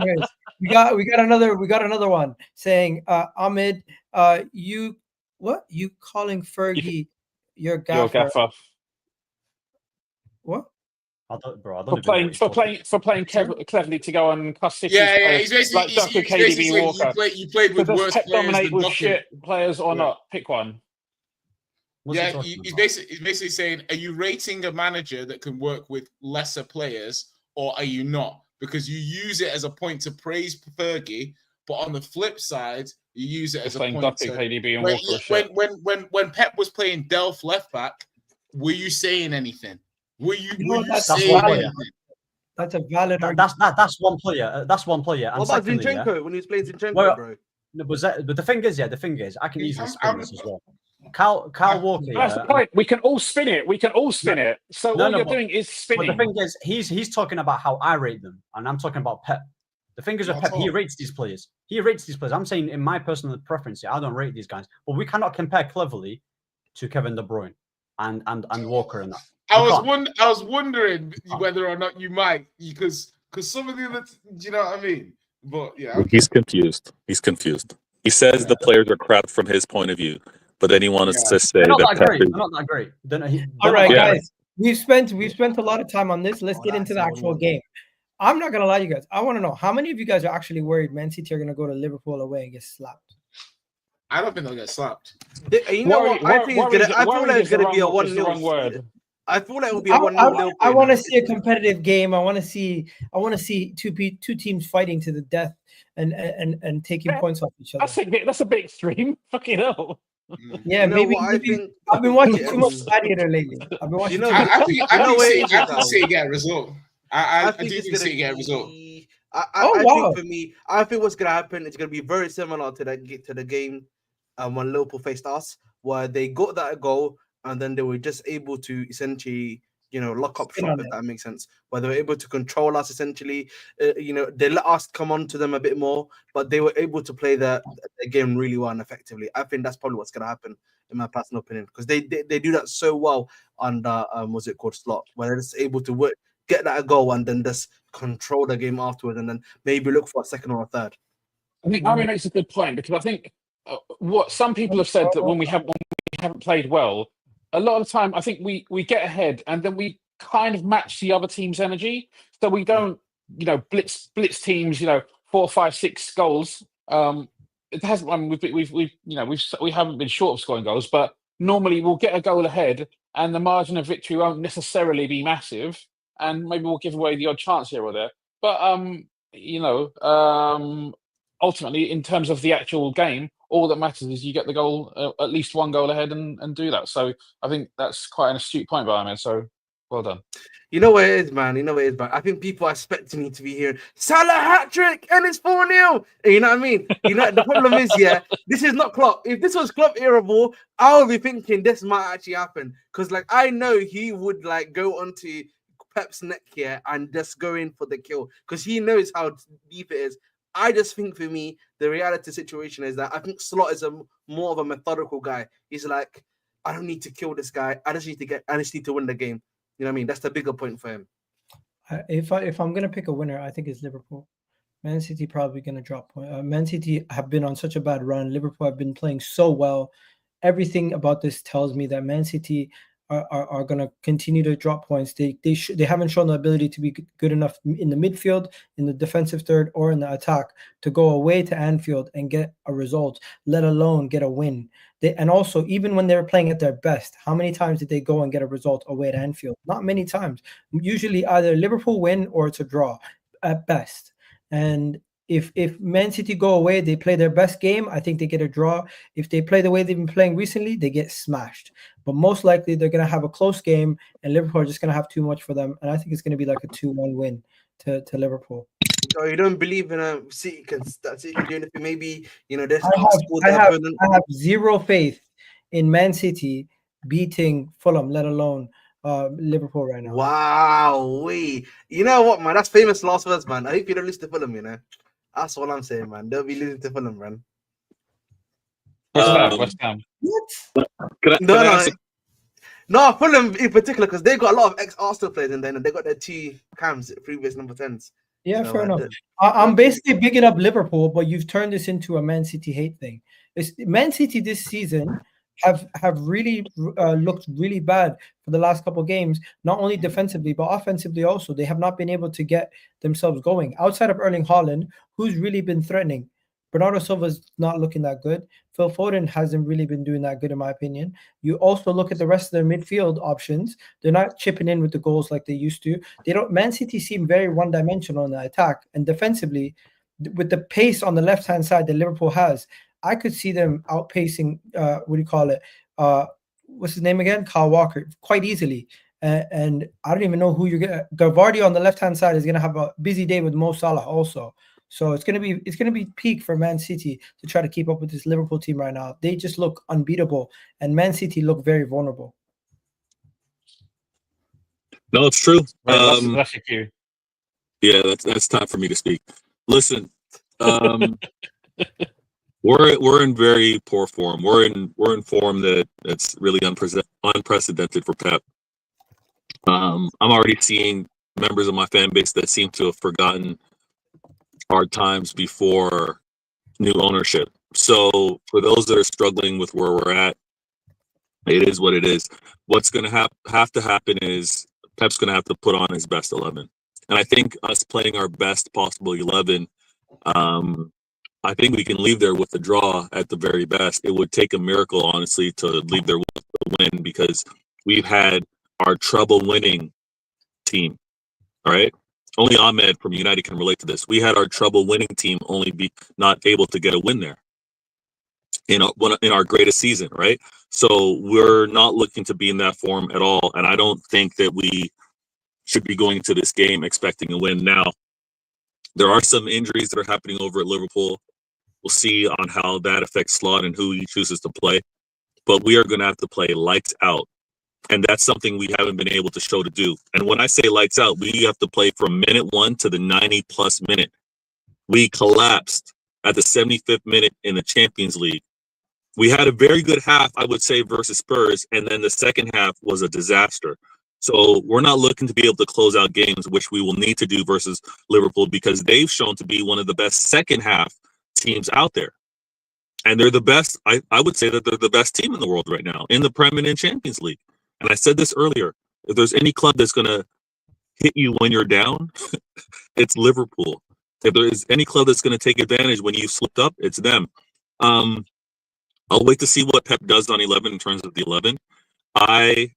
Anyways, we got another one saying, Ahmed, you calling Fergie your gaffer? What? For playing cleverly to go on cuss City. Yeah. He's basically KDB Walker. You played with worse players dominate with than shit players or not. Pick one. He's basically saying, are you rating a manager that can work with lesser players, or are you not? Because you use it as a point to praise Fergie, but on the flip side, you use it as a point to KDB and Walker. When Pep was playing Delph left back, were you saying anything? Were you saying anything? That's a valid argument. That's one player. That's one player. What about Zinchenko when he was playing Zinchenko, bro? No, but the thing is, I can easily spin this as well. Kyle Walker. That's the point. We can all spin it. So all you're doing is spinning. But the thing is, he's talking about how I rate them, and I'm talking about Pep. The thing is with Pep, he rates these players. I'm saying in my personal preference, I don't rate these guys, but we cannot compare cleverly to Kevin De Bruyne and Walker and that. I was wondering whether or not you might, because some of the other, do you know what I mean? But yeah, okay. He's confused. He says the players are crap from his point of view, but then he wants to say they're not that great. All right, guys, we've spent a lot of time on this. Let's get into the actual game. I'm not gonna lie to you guys. I want to know how many of you guys are actually worried Man City are gonna go to Liverpool away and get slapped. I don't think they'll get slapped. You know what? I think it's gonna be a 1-0 word. I feel like it will be a 1-0 Liverpool. I want to see a competitive game. I want to see two teams fighting to the death and taking points off each other. That's a bit extreme. Fucking hell. Yeah, maybe. I've been watching too much Gladiator lately. I've been watching. I think City get a result. I do think City get a result. I think for me, I think what's gonna happen is gonna be very similar to the game when Liverpool faced us, where they got that goal and then they were just able to essentially, lock up shop, if that makes sense. Where they were able to control us essentially, they let us come on to them a bit more, but they were able to play the game really well and effectively. I think that's probably what's gonna happen, in my personal opinion, because they do that so well under what's it called, Slot, where they're just able to get that goal and then just control the game afterwards, and then maybe look for a second or a third. I think Ari makes a good point, because I think what some people have said, that when we haven't played well, a lot of the time I think we get ahead and then we kind of match the other team's energy, so we don't blitz teams 4, 5, 6 goals. It hasn't. I mean, we haven't been short of scoring goals, but normally we'll get a goal ahead and the margin of victory won't necessarily be massive, and maybe we'll give away the odd chance here or there. But ultimately, in terms of the actual game, all that matters is you get the goal, at least one goal ahead, and do that. So I think that's quite an astute point by Ahmed. So well done. You know what it is, man. I think people are expecting me to be hearing Salah hat-trick and it's 4-0. You know what I mean? The problem is, this is not Klopp. If this was Klopp era ball, I would be thinking this might actually happen. Because I know he would go onto Pep's neck here and just go in for the kill. Because he knows how deep it is. I just think for me, the reality situation is that I think Slot is more of a methodical guy. He's like, I don't need to kill this guy. I just need to win the game. You know what I mean? That's the bigger point for him. If I'm gonna pick a winner, I think it's Liverpool. Man City probably gonna drop point. Man City have been on such a bad run. Liverpool have been playing so well. Everything about this tells me that Man City are going to continue to drop points. They haven't shown the ability to be good enough in the midfield, in the defensive third, or in the attack to go away to Anfield and get a result, let alone get a win. And also, even when they were playing at their best, how many times did they go and get a result away at Anfield? Not many times. Usually either Liverpool win or it's a draw at best. And if Man City go away, they play their best game, I think they get a draw. If they play the way they've been playing recently, they get smashed. But most likely they're going to have a close game, and Liverpool are just going to have too much for them. And I think it's going to be like a 2-1 win to Liverpool. So you don't believe in a City can do anything? Maybe I have zero faith in Man City beating Fulham, let alone Liverpool right now. Wow, you know what, man? That's famous last words, man. I hope you don't lose to Fulham. That's all I'm saying, man. They'll be losing to Fulham, man. West Ham. What? No, Fulham in particular, because they got a lot of ex-Arsenal players in there, and they got their 2 cams, previous number 10s. Yeah, so, fair enough. I'm basically bigging up Liverpool, but you've turned this into a Man City hate thing. Man City this season have really looked really bad for the last couple of games, not only defensively but offensively also. They have not been able to get themselves going. Outside of Erling Haaland, who's really been threatening, Bernardo Silva's not looking that good. Phil Foden hasn't really been doing that good, in my opinion. You also look at the rest of their midfield options. They're not chipping in with the goals like they used to. Man City seem very one-dimensional in the attack, and defensively, with the pace on the left-hand side that Liverpool has, I could see them outpacing, what's his name again? Kyle Walker, quite easily. And I don't even know who you're going to. Gavardi on the left-hand side is going to have a busy day with Mo Salah also. So it's going to be peak for Man City to try to keep up with this Liverpool team right now. They just look unbeatable, and Man City look very vulnerable. No, it's true. That's your cue. Yeah, that's time for me to speak. Listen, we're in very poor form. We're in form that's really unprecedented for Pep. I'm already seeing members of my fan base that seem to have forgotten hard times before new ownership. So for those that are struggling with where we're at, it is what it is. What's going to have to happen is Pep's going to have to put on his best 11. And I think us playing our best possible 11, I think we can leave there with a draw at the very best. It would take a miracle, honestly, to leave there with a win, because we've had our treble-winning team. All right. Only Ahmed from United can relate to this. We had our treble-winning team only be not able to get a win there in our greatest season, right? So we're not looking to be in that form at all, and I don't think that we should be going into this game expecting a win. Now, there are some injuries that are happening over at Liverpool. We'll see on how that affects Slot and who he chooses to play, but we are going to have to play lights out. And that's something we haven't been able to show to do. And when I say lights out, we have to play from minute 1 to the 90-plus minute. We collapsed at the 75th minute in the Champions League. We had a very good half, I would say, versus Spurs, and then the second half was a disaster. So we're not looking to be able to close out games, which we will need to do versus Liverpool, because they've shown to be one of the best second half teams out there. And they're the best. I would say that they're the best team in the world right now in the Premier and Champions League. And I said this earlier, if there's any club that's going to hit you when you're down, it's Liverpool. If there is any club that's going to take advantage when you slipped up, it's them. I'll wait to see what Pep does on 11 in terms of the 11. I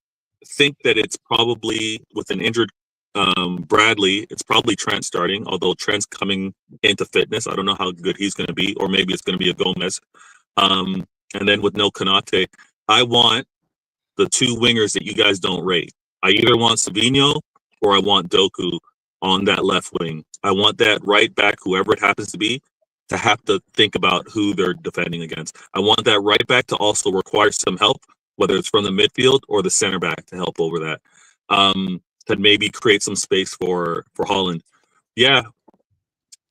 think that it's probably, with an injured Bradley, it's probably Trent starting, although Trent's coming into fitness. I don't know how good he's going to be, or maybe it's going to be a Gomez. And then with no Konate, I want the two wingers that you guys don't rate. I either want Savinho or I want Doku on that left wing. I want that right back, whoever it happens to be, to have to think about who they're defending against. I want that right back to also require some help, whether it's from the midfield or the center back to help over that. To maybe create some space for Haaland. Yeah,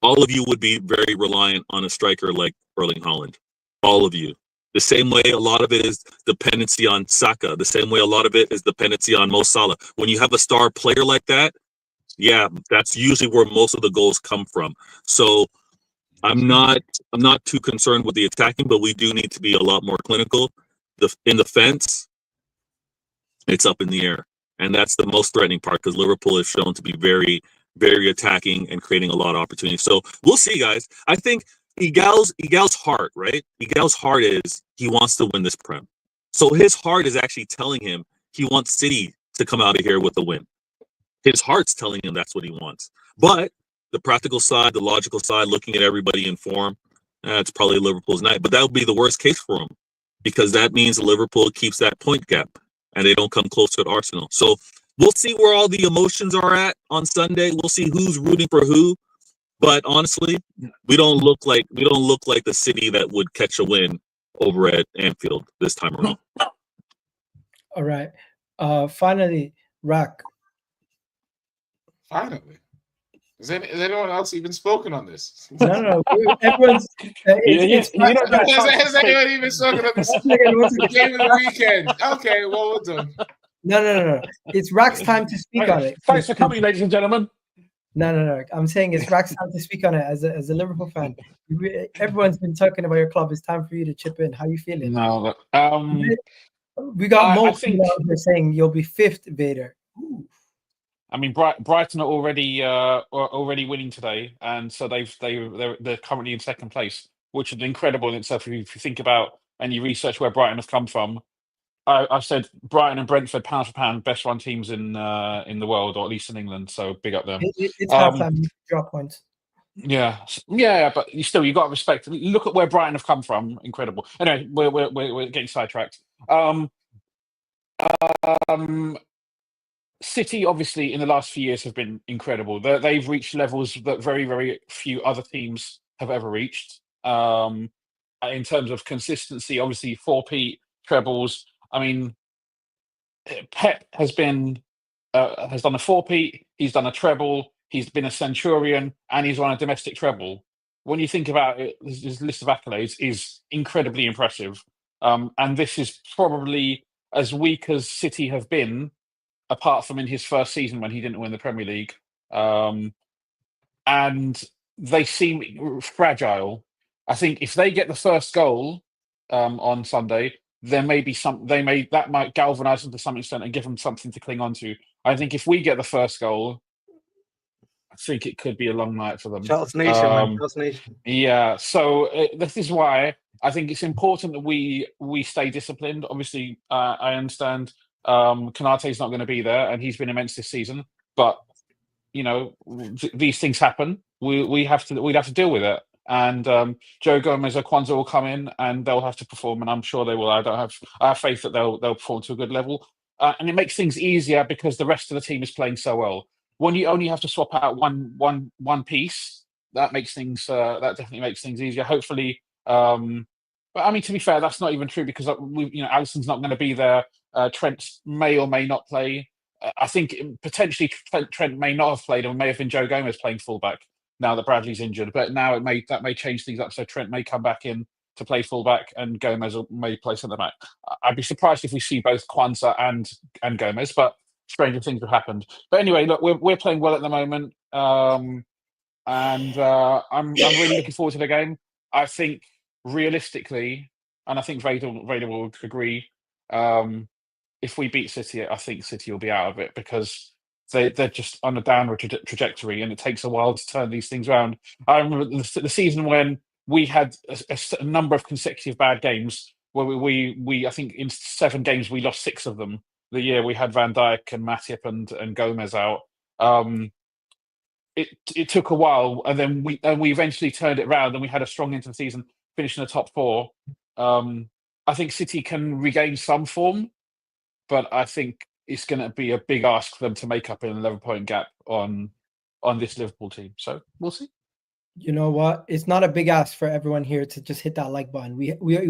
all of you would be very reliant on a striker like Erling Haaland. All of you. The same way a lot of it is dependency on Saka. The same way a lot of it is dependency on Mo Salah. When you have a star player like that, yeah, that's usually where most of the goals come from. So I'm not too concerned with the attacking, but we do need to be a lot more clinical. In the fence, it's up in the air. And that's the most threatening part, because Liverpool is shown to be very, very attacking and creating a lot of opportunities. So we'll see, guys. I think Igal's heart, right? Igal's heart is he wants to win this Prem. So his heart is actually telling him he wants City to come out of here with a win. His heart's telling him that's what he wants. But the practical side, the logical side, looking at everybody in form, it's probably Liverpool's night. But that would be the worst case for him, because that means Liverpool keeps that point gap and they don't come closer to Arsenal. So we'll see where all the emotions are at on Sunday. We'll see who's rooting for who. But honestly, we don't look like the City that would catch a win over at Anfield this time around. All right. Finally, Rack. Finally. Has anyone else even spoken on this? No. Everyone's. Has anyone even spoken on this? The game of the weekend. Okay, well, we're done. No. It's Rack's time to speak on it. Thanks for coming, ladies and gentlemen. No. I'm saying it's Rack's time to speak on it as a Liverpool fan. Everyone's been talking about your club. It's time for you to chip in. How you feeling? No, we got more people out there saying you'll be fifth, Vader. Ooh. I mean, Brighton are already winning today, and so they're currently in second place, which is incredible in itself. If you think about and you research where Brighton have come from, I've said Brighton and Brentford, pound for pound, best run teams in the world, or at least in England. So big up them. It's halftime. You drop points. Yeah, but you got to respect. Look at where Brighton have come from. Incredible. Anyway, we're getting sidetracked. City, obviously, in the last few years have been incredible. They've reached levels that very, very few other teams have ever reached. In terms of consistency, obviously, 4-peat trebles. I mean, Pep has done a 4-peat. He's done a treble. He's been a Centurion, and he's won a domestic treble. When you think about it, his list of accolades is incredibly impressive. And this is probably as weak as City have been, apart from in his first season when he didn't win the Premier League. And they seem fragile. I think if they get the first goal on Sunday, there may be that might galvanise them to some extent and give them something to cling on to. I think if we get the first goal, I think it could be a long night for them. Charles Nation, man. Charles Nation. Yeah, so this is why I think it's important that we stay disciplined. Obviously, I understand Konate's not going to be there, and he's been immense this season. But these things happen. We'd have to deal with it. And Joe Gomez or Kwanzaa will come in, and they'll have to perform, and I'm sure they will. I have faith that they'll perform to a good level, and it makes things easier because the rest of the team is playing so well. When you only have to swap out one piece, that makes things that definitely makes things easier. Hopefully, but I mean, to be fair, that's not even true because Alisson's not going to be there. Trent may or may not play. I think potentially Trent may not have played, or may have been Joe Gomez playing fullback now that Bradley's injured. But now that may change things up. So Trent may come back in to play fullback, and Gomez may play centre back. I'd be surprised if we see both Kwanzaa and Gomez, but stranger things have happened. But anyway, look, we're playing well at the moment, and I'm really looking forward to the game. I think realistically, and I think Vader will agree. If we beat City, I think City will be out of it because they're just on a downward trajectory, and it takes a while to turn these things around. I remember the season when we had a number of consecutive bad games where we I think in 7 games we lost 6 of them. The year we had Van Dijk and Matip and Gomez out. It took a while, and then we eventually turned it around, and we had a strong end to the season, finishing in the top 4. I think City can regain some form, but I think it's going to be a big ask for them to make up an 11-point gap on this Liverpool team. So we'll see. You know what? It's not a big ask for everyone here to just hit that like button. We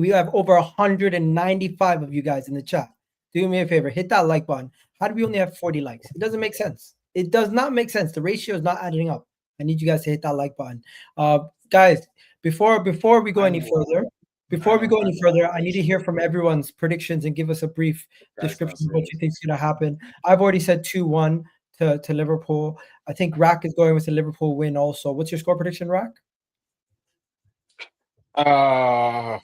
have over 195 of you guys in the chat. Do me a favor, hit that like button. How do we only have 40 likes? It doesn't make sense. It does not make sense. The ratio is not adding up. I need you guys to hit that like button. Guys, before we go any further, I need to hear from everyone's predictions and give us a brief description of what you think is going to happen. I've already said 2-1 to Liverpool. I think Rack is going with a Liverpool win also. What's your score prediction, Rack? I'm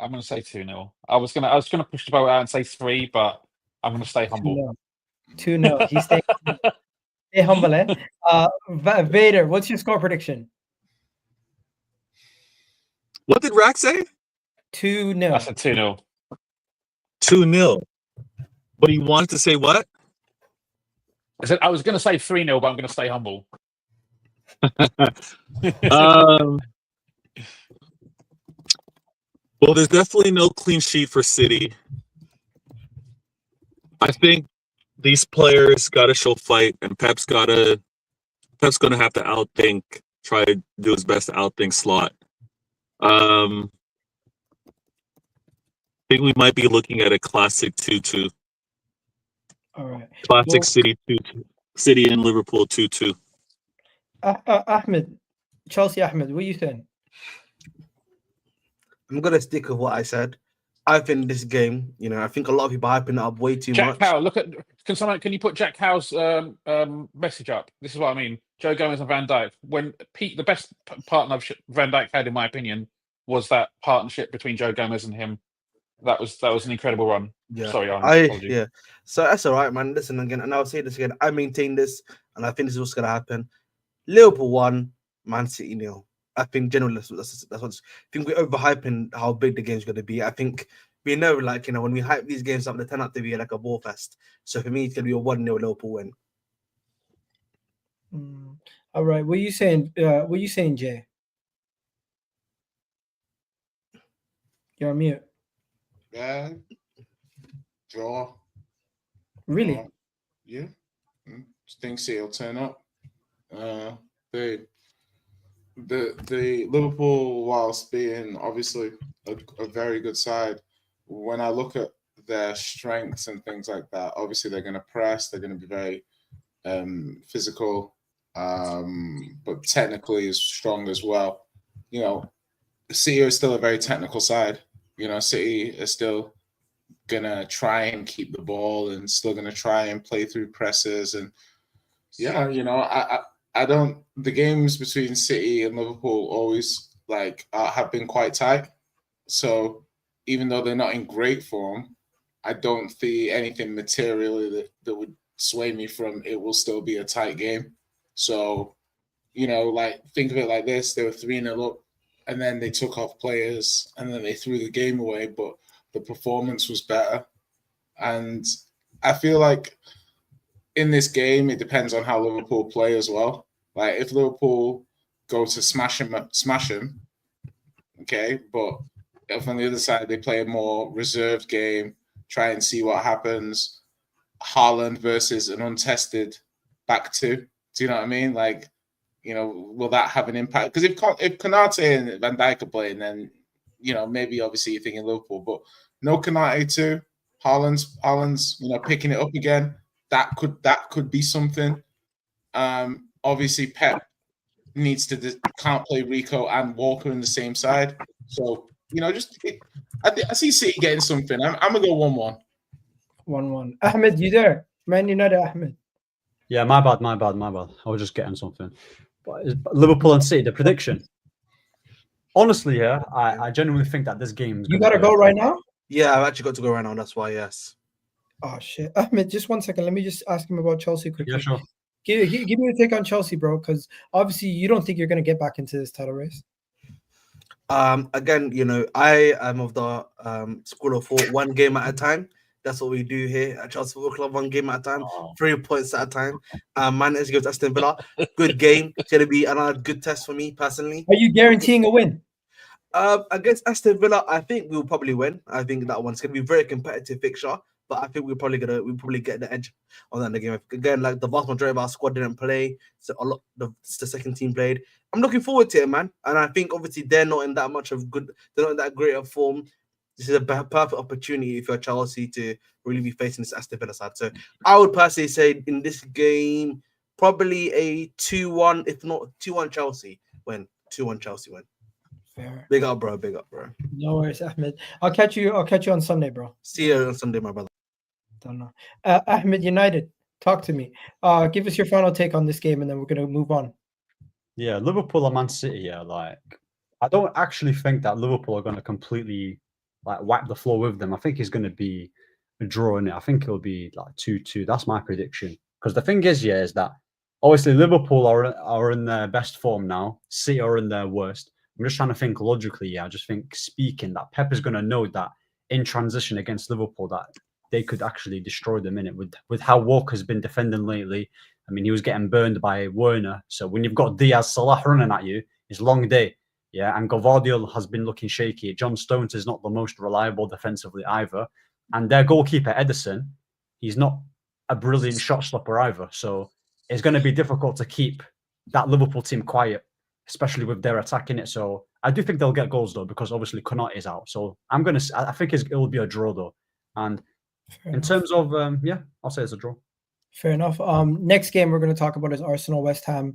going to say 2-0. I was going to push the boat out and say 3, but I'm going to stay humble. 2-0. He's staying humble. Stay humble, eh? Vader, what's your score prediction? What did Rack say? 2-0. I said 2-0. 2-0. But he wanted to say what? I said I was going to say 3-0, but I'm going to stay humble. Well, there's definitely no clean sheet for City. I think these players got to show fight, and Pep's going to have to try to do his best to outthink Slot. I think we might be looking at a classic 2-2. All right. Classic City 2-2. City and Liverpool 2-2. Chelsea Ahmed, what do you think? I'm going to stick with what I said. I think this game, I think a lot of people are hyping it up way too much. Jack Howe, can you put Jack Howe's message up? This is what I mean. Joe Gomez and Van Dijk. When the best partnership Van Dijk had, in my opinion, was that partnership between Joe Gomez and him. That was an incredible run. Yeah. Sorry, yeah. So that's all right, man. Listen again, and I'll say this again. I maintain this, and I think this is what's going to happen. Liverpool 1, Man City 0. I think generally that's what's. I think we're overhyping how big the game's going to be. I think we know, when we hype these games up, they turn out to be like a ball fest. So for me, it's going to be a 1-0 Liverpool win. All right. What are you saying? Jay? You're on mute. Yeah. Draw. Really? Yeah. Think City will turn up. The Liverpool, whilst being obviously a very good side, when I look at their strengths and things like that, obviously they're going to press, they're going to be very physical, but technically is strong as well. City is still a very technical side. City is still going to try and keep the ball and still going to try and play through presses. And I don't. The games between City and Liverpool always have been quite tight. So even though they're not in great form, I don't see anything materially that would sway me from it will still be a tight game. So, think of it like this: they were 3-0 up, and then they took off players, and then they threw the game away. But the performance was better. And I feel like in this game, it depends on how Liverpool play as well. Like if Liverpool go to smash him, okay. But if on the other side they play a more reserved game, try and see what happens. Haaland versus an untested back two. Do you know what I mean? Like, will that have an impact? Because if Konate and Van Dijk are playing, then maybe obviously you're thinking Liverpool, but no Konate too. Haaland's picking it up again. That could be something. Obviously Pep can't play Rico and Walker in the same side. So I see City getting something. I'm gonna go 1-1. 1-1. Ahmed, you there? Man United, Ahmed. Yeah, my bad. I was just getting something. But Liverpool and City, the prediction. Honestly, yeah, I genuinely think that this game. You gotta go right now. Yeah, I've actually got to go right now. That's why, yes. Oh shit, Ahmed, just 1 second. Let me just ask him about Chelsea quickly. Yeah, sure. Give me your take on Chelsea, bro, because obviously you don't think you're gonna get back into this title race. Again, I am of the school of thought, one game at a time. That's what we do here at Chelsea Football Club, one game at a time, 3 points at a time. Managed to go to Aston Villa. Good game. It's going to be another good test for me personally. Are you guaranteeing a win? Against Aston Villa, I think we'll probably win. I think that one's going to be a very competitive fixture, but I think we'll probably get the edge on that in the game. Again, like the vast majority of our squad didn't play, so the second team played. I'm looking forward to it, man. And I think obviously they're not in that great of form. This is a perfect opportunity for Chelsea to really be facing this Aston Villa side. So I would personally say in this game, probably a 2-1, if not 2-1 Chelsea win. 2-1 Chelsea win. Fair. Big up, bro. No worries, Ahmed. I'll catch you on Sunday, bro. See you on Sunday, my brother. Don't know. Ahmed United, talk to me. Give us your final take on this game, and then we're gonna move on. Yeah, Liverpool and Man City. Yeah, like I don't actually think that Liverpool are going to completely wipe the floor with them. I think it's going to be a draw in it. I think it'll be like 2-2. That's my prediction. Because the thing is that obviously Liverpool are in their best form now. City are in their worst. I'm just trying to think logically. Yeah, I just think speaking that Pep is going to know that in transition against Liverpool that they could actually destroy them in it with how Walker's been defending lately. I mean, he was getting burned by Werner. So when you've got Diaz, Salah running at you, it's a long day. Yeah, and Gvardiol has been looking shaky. John Stones is not the most reliable defensively either. And their goalkeeper, Ederson, he's not a brilliant shot stopper either. So it's going to be difficult to keep that Liverpool team quiet, especially with their attacking it. So I do think they'll get goals, though, because obviously Konate is out. So I think it will be a draw, though. And in terms of, I'll say it's a draw. Fair enough. Next game we're going to talk about is Arsenal West Ham.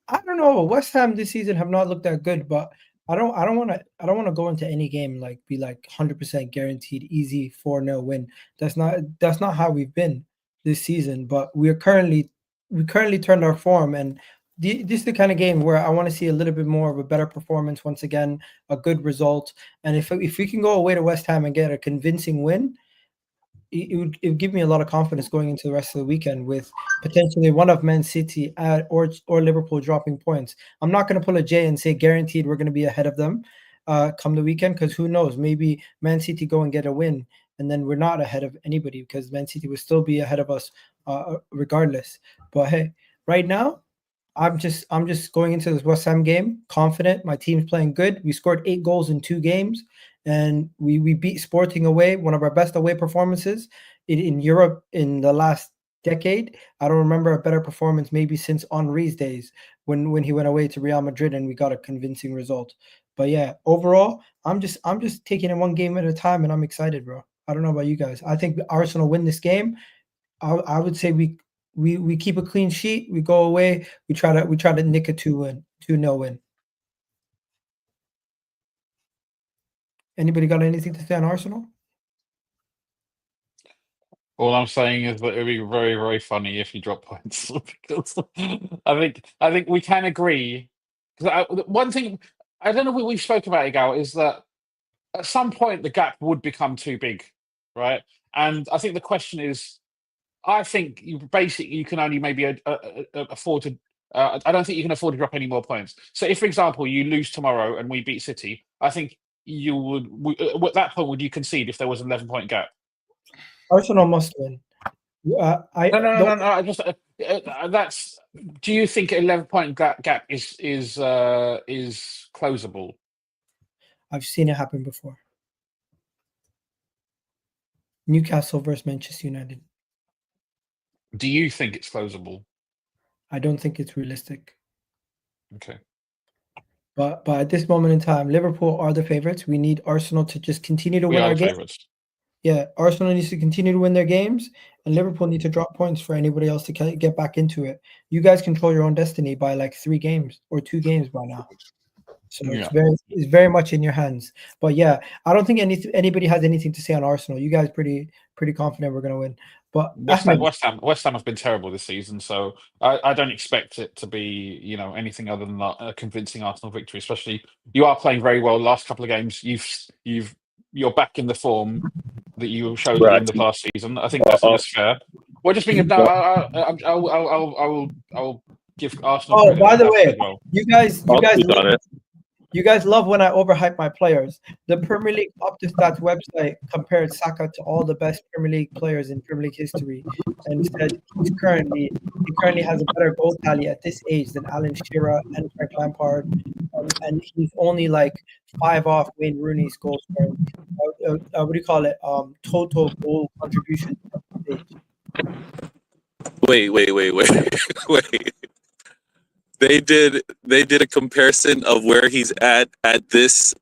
I don't know. West Ham this season have not looked that good, but I don't want to go into any game be 100% guaranteed easy 4-0 win. That's not how we've been this season. But we currently turned our form, and this is the kind of game where I want to see a little bit more of a better performance once again, a good result. And if we can go away to West Ham and get a convincing win, it would give me a lot of confidence going into the rest of the weekend with potentially one of Man City or Liverpool dropping points. I'm not going to pull a J and say guaranteed we're going to be ahead of them come the weekend, because who knows? Maybe Man City go and get a win, and then we're not ahead of anybody because Man City will still be ahead of us regardless. But hey, right now, I'm just going into this West Ham game confident. My team's playing good. We scored 8 goals in 2 games. And we beat Sporting away, one of our best away performances in Europe in the last decade. I don't remember a better performance maybe since Henri's days when he went away to Real Madrid and we got a convincing result. But yeah, overall, I'm just taking it one game at a time, and I'm excited, bro. I don't know about you guys. I think Arsenal win this game. I would say we keep a clean sheet. We go away. We try to nick a 2-0 win. Anybody got anything to say on Arsenal? All I'm saying is that it would be very, very funny if you drop points. Because I think we can agree. One thing I don't know what we've spoken about, Igal, is that at some point the gap would become too big, right? And I think the question is, I think you can only maybe afford to. I don't think you can afford to drop any more points. So if, for example, you lose tomorrow and we beat City, I think you would at that point would you concede if there was an 11-point gap? Arsenal must win. No. I just that's. Do you think an 11-point gap is closable? I've seen it happen before. Newcastle versus Manchester United. Do you think it's closable? I don't think it's realistic. Okay. But at this moment in time, Liverpool are the favorites. We need Arsenal to just continue to win our games. Favorites. Yeah, Arsenal needs to continue to win their games, and Liverpool need to drop points for anybody else to get back into it. You guys control your own destiny by like 3 games or 2 games by now. So it's very much in your hands. But yeah, I don't think anybody has anything to say on Arsenal. You guys pretty confident we're going to win. But West Ham have been terrible this season, so I don't expect it to be anything other than a convincing Arsenal victory. Especially you are playing very well. Last couple of games, you're back in the form that you showed at the end of last season. I think that's fair. We're just being I will give Arsenal. Oh, by the way, well. you guys love when I overhype my players. The Premier League UpToStats website compared Saka to all the best Premier League players in Premier League history, and said he currently has a better goal tally at this age than Alan Shearer and Frank Lampard, and he's only like 5 off Wayne Rooney's goal scoring. What do you call it? Total goal contribution at this age. Wait. They did a comparison of where he's at his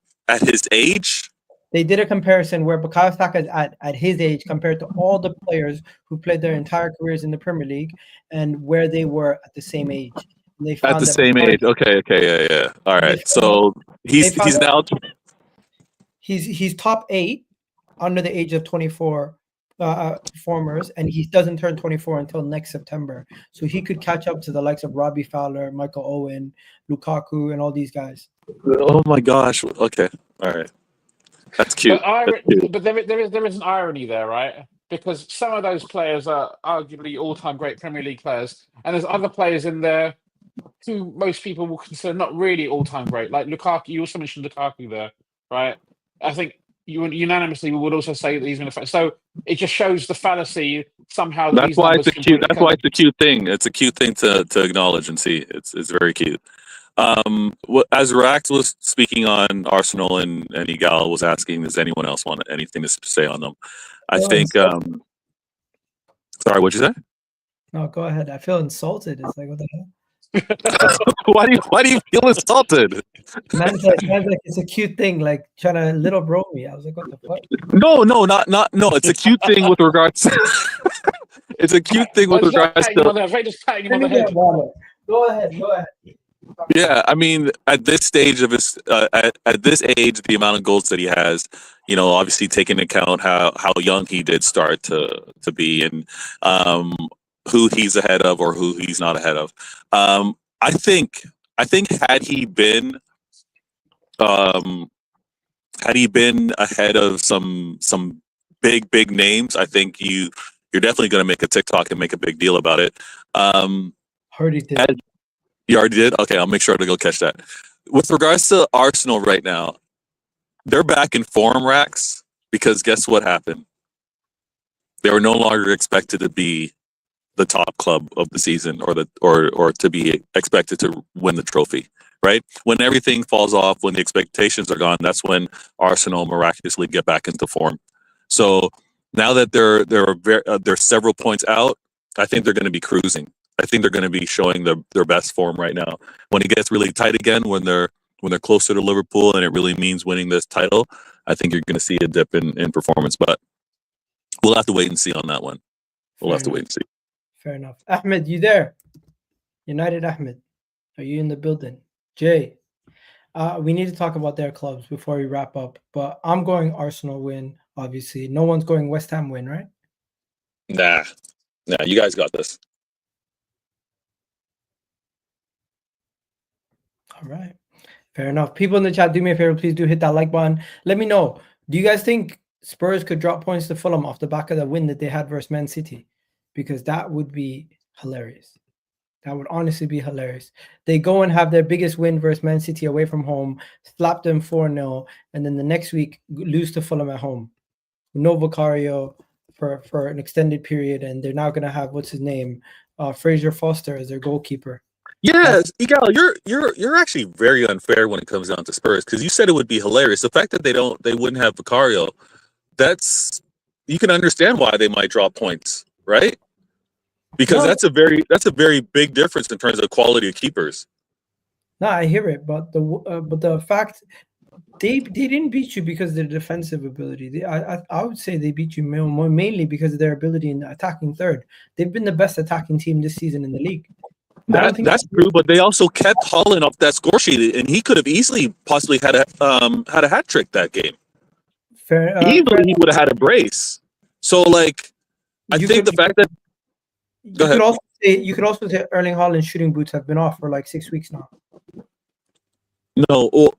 age. They did a comparison where Bukayo Saka is at his age compared to all the players who played their entire careers in the Premier League and where they were at the same age. And they found at the same age. Okay, yeah. All right. So he's now he's top 8 under the age of 24 performers, and he doesn't turn 24 until next September. So he could catch up to the likes of Robbie Fowler, Michael Owen, Lukaku, and all these guys. Oh my gosh. Okay. All right. That's cute. But there is an irony there, right? Because some of those players are arguably all-time great Premier League players, and there's other players in there who most people will consider not really all-time great. Like Lukaku, you also mentioned Lukaku there, right? I think unanimously we would also say that he's going to. So it just shows the fallacy somehow. That's why it's a cute. That's why it's a cute thing. It's a cute thing to acknowledge and see. It's very cute. As Rax was speaking on Arsenal and Igal was asking, does anyone else want anything to say on them? I think. Sorry, what'd you say? No, go ahead. I feel insulted. It's like, what the hell? Why do you feel insulted? Man's like it's a cute thing, like trying to little bro me. I was like, what the fuck? No, it's a cute thing with regards. It's a cute thing with regards to. Go ahead. Yeah, I mean, at this stage of his, at this age, the amount of goals that he has, obviously taking into account how young he did start to be, and who he's ahead of or who he's not ahead of. I think had he been ahead of some big names, I think you're definitely going to make a TikTok and make a big deal about it. Already did. You already did? Okay, I'll make sure to go catch that. With regards to Arsenal right now, they're back in form, Rax, because guess what happened? They were no longer expected to be the top club of the season or to be expected to win the trophy, right? When everything falls off, when the expectations are gone, that's when Arsenal miraculously get back into form. So now that they're several points out, I think they're going to be cruising. I think they're going to be showing their best form right now. When it gets really tight again, when they're closer to Liverpool and it really means winning this title, I think you're going to see a dip in performance. But we'll have to wait and see on that one. We'll have to wait and see. Fair enough. Ahmed, you there? United Ahmed, are you in the building? Jay, we need to talk about their clubs before we wrap up. But I'm going Arsenal win, obviously. No one's going West Ham win, right? Nah, you guys got this. All right. Fair enough. People in the chat, do me a favor. Please do hit that like button. Let me know. Do you guys think Spurs could drop points to Fulham off the back of the win that they had versus Man City? Because that would be hilarious. That would honestly be hilarious. They go and have their biggest win versus Man City away from home, slap them 4-0, and then the next week lose to Fulham at home. No Vicario for an extended period, and they're now going to have, what's his name, Fraser Foster as their goalkeeper. Yes, Igal, you're actually very unfair when it comes down to Spurs, because you said it would be hilarious. The fact that they wouldn't have Vicario, you can understand why they might drop points, right? Because No. that's a very big difference in terms of quality of keepers. No, I hear it, but the fact they didn't beat you because of their defensive ability. I would say they beat you more mainly because of their ability in attacking third. They've been the best attacking team this season in the league. That's true, but they also kept Holland off that score sheet, and he could have easily possibly had a hat trick that game. He would have had a brace. So, like, I think the fact that you could also say Erling Haaland's shooting boots have been off for like 6 weeks now. No, well,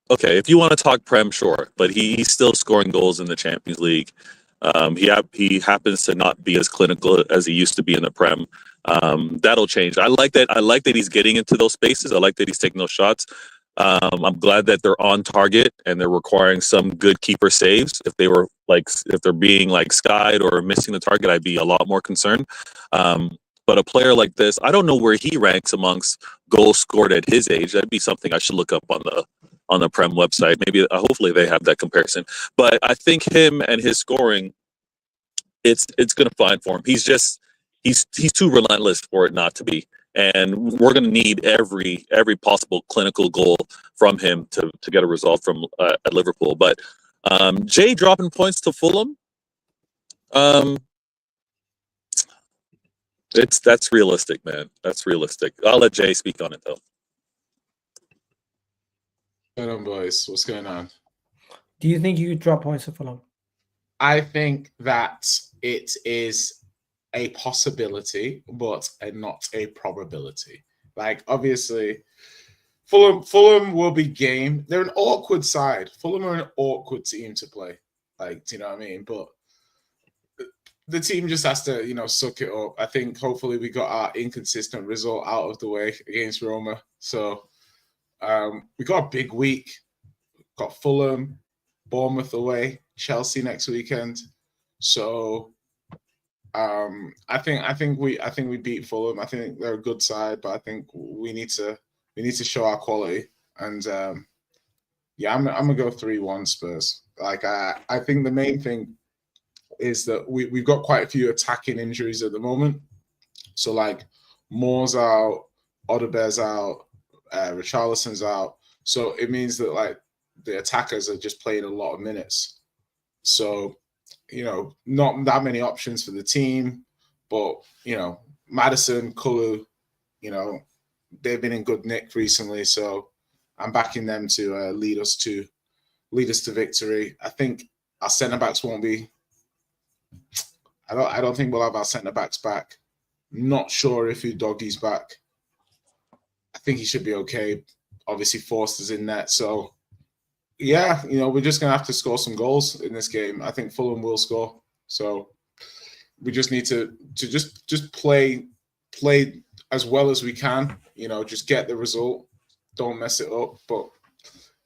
okay, if you want to talk Prem, sure, but he's still scoring goals in the Champions League. He happens to not be as clinical as he used to be in the Prem. That'll change. I like that he's getting into those spaces. I like that he's taking those shots. I'm glad that they're on target and they're requiring some good keeper saves. If they're being like skied or missing the target, I'd be a lot more concerned. But a player like this, I don't know where he ranks amongst goals scored at his age. That'd be something I should look up on the Prem website. Maybe hopefully they have that comparison. But I think him and his scoring, it's going to fine for him. He's too relentless for it not to be. And we're going to need every possible clinical goal from him to get a result from at Liverpool. But Jay dropping points to Fulham, that's realistic, man. That's realistic. I'll let Jay speak on it though. Hold on, boys. What's going on? Do you think you could drop points to Fulham? I think that it is a possibility, but not a probability. Like, obviously, Fulham will be game. They're an awkward side. Fulham are an awkward team to play. Like, do you know what I mean? But the team just has to, suck it up. I think hopefully we got our inconsistent result out of the way against Roma. So we got a big week. Got Fulham, Bournemouth away, Chelsea next weekend. So I think we beat Fulham. I think they're a good side, but I think we need to show our quality. And I'm gonna go 3-1 Spurs. Like I think the main thing is that we've got quite a few attacking injuries at the moment. So like Moore's out, Odebear's out, Richarlison's out. So it means that like the attackers are just playing a lot of minutes. So, not that many options for the team, but, Maddison, Kulu, they've been in good nick recently. So I'm backing them to lead us to victory. I think our centre-backs won't be, I don't think we'll have our centre-backs back. Not sure if Udogie's back. I think he should be okay. Obviously, Forster's in net. So, yeah, we're just going to have to score some goals in this game. I think Fulham will score. So we just need to just play as well as we can, just get the result. Don't mess it up. But,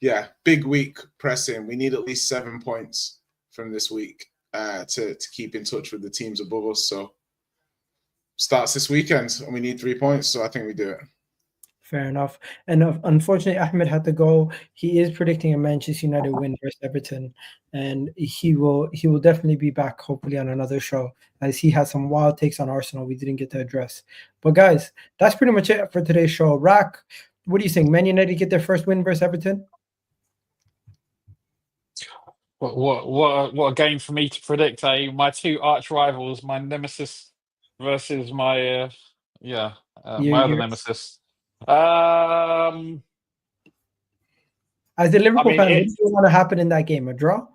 yeah, big week pressing. We need at least 7 points from this week to keep in touch with the teams above us. So starts this weekend and we need 3 points. So I think we do it. Fair enough. And unfortunately, Ahmed had to go. He is predicting a Manchester United win versus Everton, and he will definitely be back, hopefully, on another show, as he has some wild takes on Arsenal we didn't get to address. But guys, that's pretty much it for today's show. Rack, what do you think? Man United get their first win versus Everton? What a game for me to predict, eh? My two arch rivals, my nemesis versus my my other nemesis. As a Liverpool fan, what do you want to happen in that game? A draw?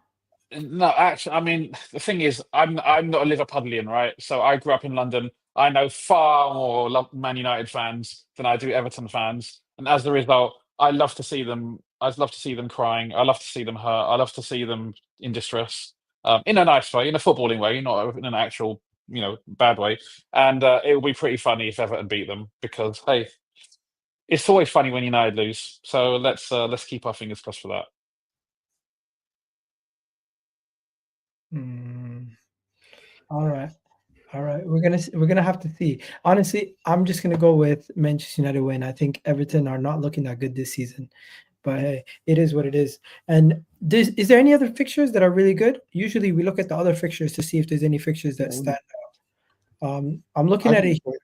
No, actually, the thing is, I'm not a Liverpudlian, right? So I grew up in London. I know far more Man United fans than I do Everton fans, and as a result, I love to see them. I love to see them crying. I love to see them hurt. I love to see them in distress, in a nice way, in a footballing way, not in an actual bad way. And it will be pretty funny if Everton beat them because hey, it's always funny when United lose. So let's keep our fingers crossed for that. All right. We're gonna have to see. Honestly, I'm just gonna go with Manchester United win. I think Everton are not looking that good this season, but hey, it is what it is. And is there any other fixtures that are really good? Usually, we look at the other fixtures to see if there's any fixtures that stand out. I'm looking at it here.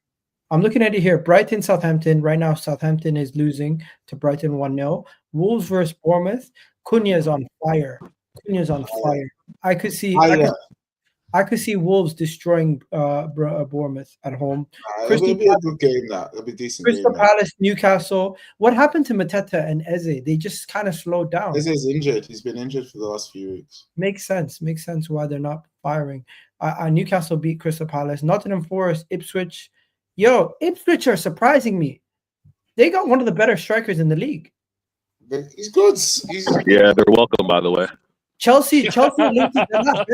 I'm looking at it here. Brighton, Southampton. Right now, Southampton is losing to Brighton 1-0. Wolves versus Bournemouth. Cunha's on fire. I could see. I could see Wolves destroying Bournemouth at home. It'll be a good game. It'll be a decent. Crystal Palace, Newcastle. What happened to Mateta and Eze? They just kind of slowed down. Eze's injured. He's been injured for the last few weeks. Makes sense why they're not firing. Newcastle beat Crystal Palace. Nottingham Forest, Ipswich. Yo, Ipswich are surprising me. They got one of the better strikers in the league. He's good. Yeah, they're welcome, by the way. Chelsea are linked to Delap.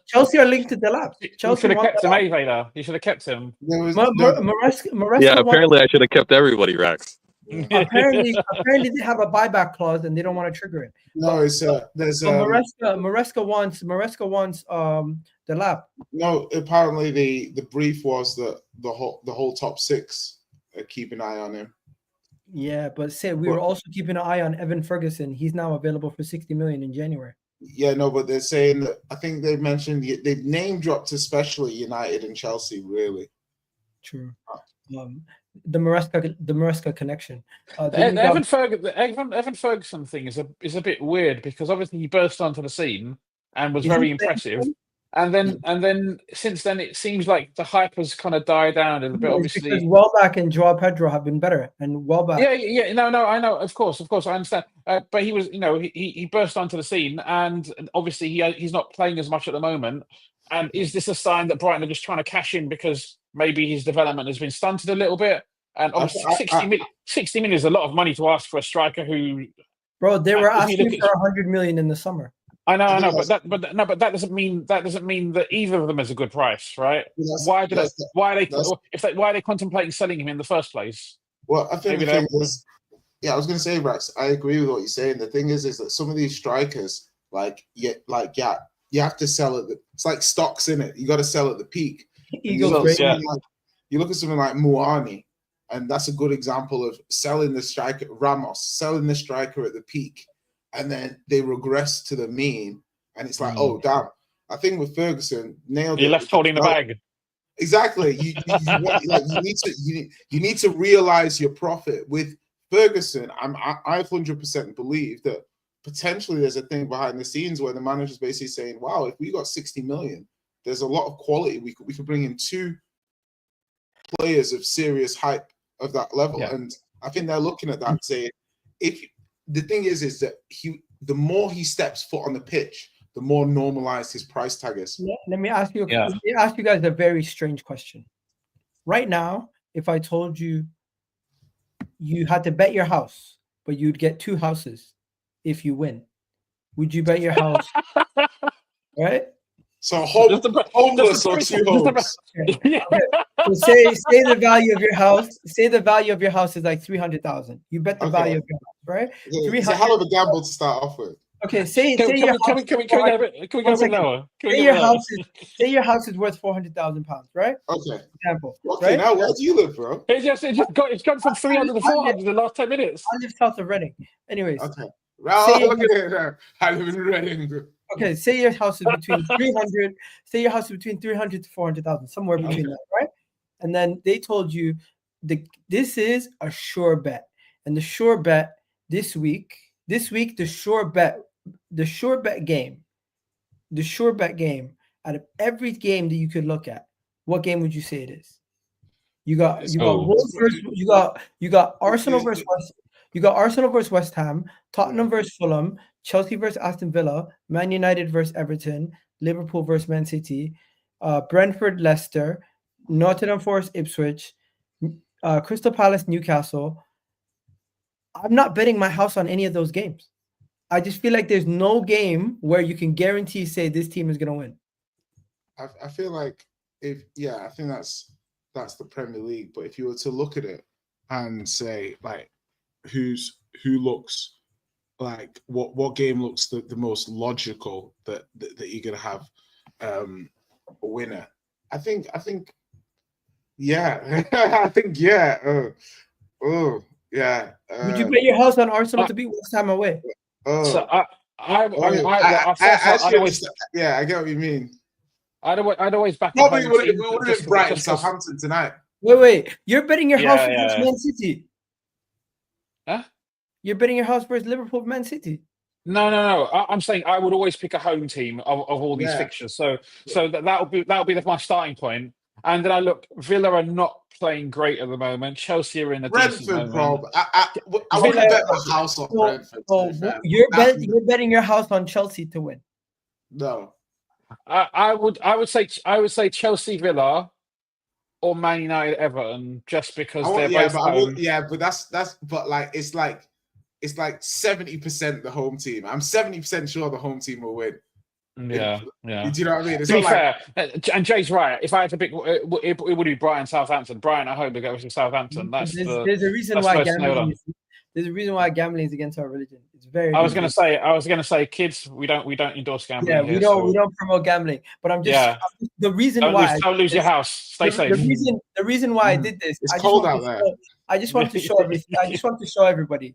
Chelsea are linked to Delap. Chelsea should have kept him, Vader. You should have kept him. Yeah, apparently I should have kept everybody, Rex. Yeah. apparently they have a buyback clause and they don't want to trigger it. No, it's there's Maresca wants Delap. No, apparently the brief was that the whole top six keep an eye on him. Yeah, but we were also keeping an eye on Evan Ferguson. He's now available for 60 million in January. Yeah, no, but they're saying that I think they mentioned they name dropped especially United and Chelsea. Really true. The Maresca connection. Evan Ferguson thing is a bit weird because obviously he burst onto the scene and was very impressive. And then since then it seems like the hype has kind of died down a little bit. Obviously, because Welbeck and Joao Pedro have been better, and Welbeck. Yeah. No, I know. Of course, I understand. But he was, he burst onto the scene, and obviously he's not playing as much at the moment. And is this a sign that Brighton are just trying to cash in because maybe his development has been stunted a little bit? And obviously, 60 million is a lot of money to ask for a striker who. Bro, they were asking for 100 million in the summer. I know, but that doesn't mean that either of them is a good price, right? Why are they contemplating selling him in the first place? Well, I think the thing is, I was going to say, Rex, I agree with what you're saying. The thing is that some of these strikers, you have to sell it. It's like stocks in it. You got to sell at the peak. You look at something like Muani, and that's a good example of selling the striker. Ramos selling the striker at the peak. And then they regress to the mean, and it's like, oh damn! I think with Ferguson, nailed it. You're left holding the bag. Exactly. You need to realize your profit. With Ferguson, I 100% believe that potentially there's a thing behind the scenes where the manager's basically saying, "Wow, if we got 60 million, there's a lot of quality. We could bring in 2 players of serious hype of that level." Yeah. And I think they're looking at that saying, the thing is that the more he steps foot on the pitch, the more normalized his price tag is. Let me ask you guys a very strange question. Right now, if I told you had to bet your house, but you'd get 2 houses if you win, would you bet your house? Right? So homeless or 2 homes. Okay. So say the value of your house. Say the value of your house is like 300,000. You bet the value of your house, right? It's a hell of a gamble to start off with. Okay, say your house is worth 400,000 pounds, right? Okay. Example. Okay, right? now where do you live, bro? It's gone from 300 to 400 in the last 10 minutes. I live south of Reading. Anyways. Okay. Look at it. I live in Reading. Okay, say your house is between 300. Say your house is between 300 to 400,000, somewhere between that, right? And then they told you this is a sure bet, and the sure bet this week, the sure bet game, out of every game that you could look at, what game would you say it is? You got Wolves versus, you got Arsenal versus West. You got Arsenal versus West Ham, Tottenham versus Fulham, Chelsea versus Aston Villa, Man United versus Everton, Liverpool versus Man City, Brentford, Leicester, Nottingham Forest, Ipswich, Crystal Palace, Newcastle. I'm not betting my house on any of those games. I just feel like there's no game where you can guarantee say this team is going to win. I feel like I think that's the Premier League. But if you were to look at it and say like who looks like what game looks the most logical that you're gonna have a winner, I think yeah. I think yeah. Yeah. Would you bet your house on Arsenal to beat West Ham away? So I get what you mean. I'd always back. Probably would have been Brighton Southampton tonight. Wait. You're betting your house versus Man City. Huh? You're betting your house versus Liverpool, Man City. No. I'm saying I would always pick a home team of all these fixtures. So that'll be my starting point. And then I look, Villa are not playing great at the moment. Chelsea are in a decent moment. Bro. I want to bet my house on Brentford. You're betting your house on Chelsea to win. No. I would say Chelsea, Villa, or Man United, Everton, just because they're both home. But that's like it's like 70% the home team. I'm 70% sure the home team will win. Yeah. Do you know what I mean? It's to be fair, and Jay's right. If I had to pick, it would be Brighton, Southampton. Brighton at home to go to Southampton. There's a reason why gambling. There's a reason why gambling is against our religion. It's very. I was going to say, kids, we don't endorse gambling. Yeah, we don't promote gambling. But I'm just the reason why. Don't lose your house. Stay safe. The reason why I did this. It's cold out there. I just want to show everything. I just want to show everybody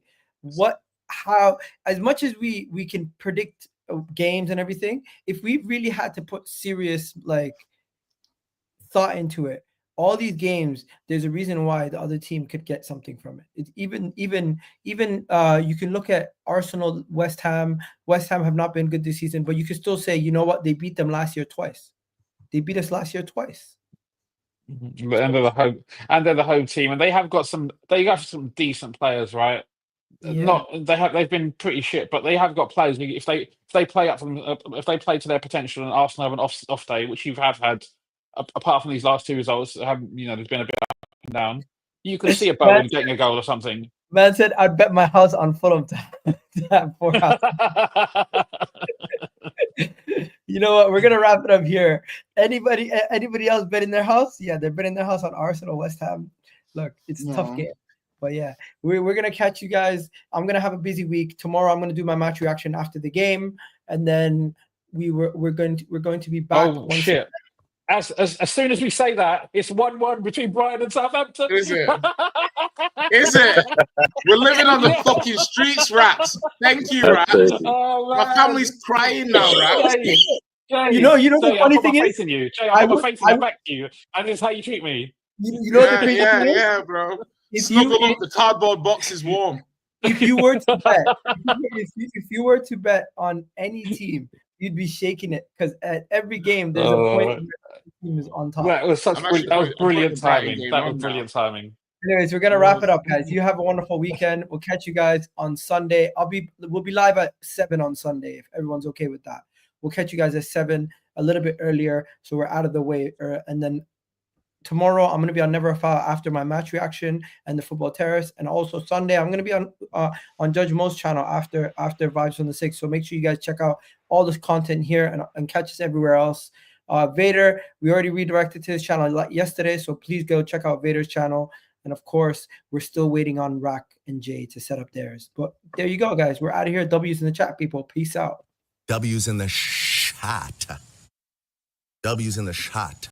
how as much as we can predict games and everything, if we really had to put serious like thought into it, all these games, there's a reason why the other team could get something from it. It's even you can look at Arsenal, West Ham. West Ham have not been good this season, but you can still say, you know what, they beat them last year twice. They beat us last year twice. But they're the home team, and they have some decent players, right? Yeah. They've been pretty shit, but they have got players. If they play up from if they play to their potential, and Arsenal have an off day, which you've had apart from these last two results, there's been a bit up and down. You can see a Bowen getting a goal or something. Man said, "I'd bet my house on Fulham to have 4 houses." You know what? We're gonna wrap it up here. Anybody else betting their house? Yeah, they're betting their house on Arsenal, West Ham. Look, it's a tough game. But yeah, we're gonna catch you guys. I'm gonna have a busy week. Tomorrow I'm gonna do my match reaction after the game, and then we're going to be back. Oh shit! As soon as we say that, it's 1-1 between Brighton and Southampton. Is it? Is it? We're living on the fucking streets, Raps. Thank you, Raps. Oh, my family's crying now, Raps. Jay, you know the funny thing is, Jay, I put my faith in you back to you, and this is how you treat me. You know the crazy thing is? Yeah, bro. Snuggle up, the cardboard box is warm. If you were to bet, if you were to bet on any team, you'd be shaking it because at every game there's a point where the team is on top. That was brilliant timing. That was brilliant timing. Anyways, we're gonna wrap it up, guys. You have a wonderful weekend. We'll catch you guys on Sunday. We'll be live at 7 on Sunday if everyone's okay with that. We'll catch you guys at 7, a little bit earlier, so we're out of the way, and then. Tomorrow, I'm going to be on Never a Foul after my match reaction and the Football Terrace. And also Sunday, I'm going to be on Judge Mo's channel after Vibes from the 6. So make sure you guys check out all this content here and catch us everywhere else. Vader, we already redirected to his channel yesterday. So please go check out Vader's channel. And of course, we're still waiting on Rack and Jay to set up theirs. But there you go, guys. We're out of here. W's in the chat, people. Peace out. W's in the shot. W's in the shot.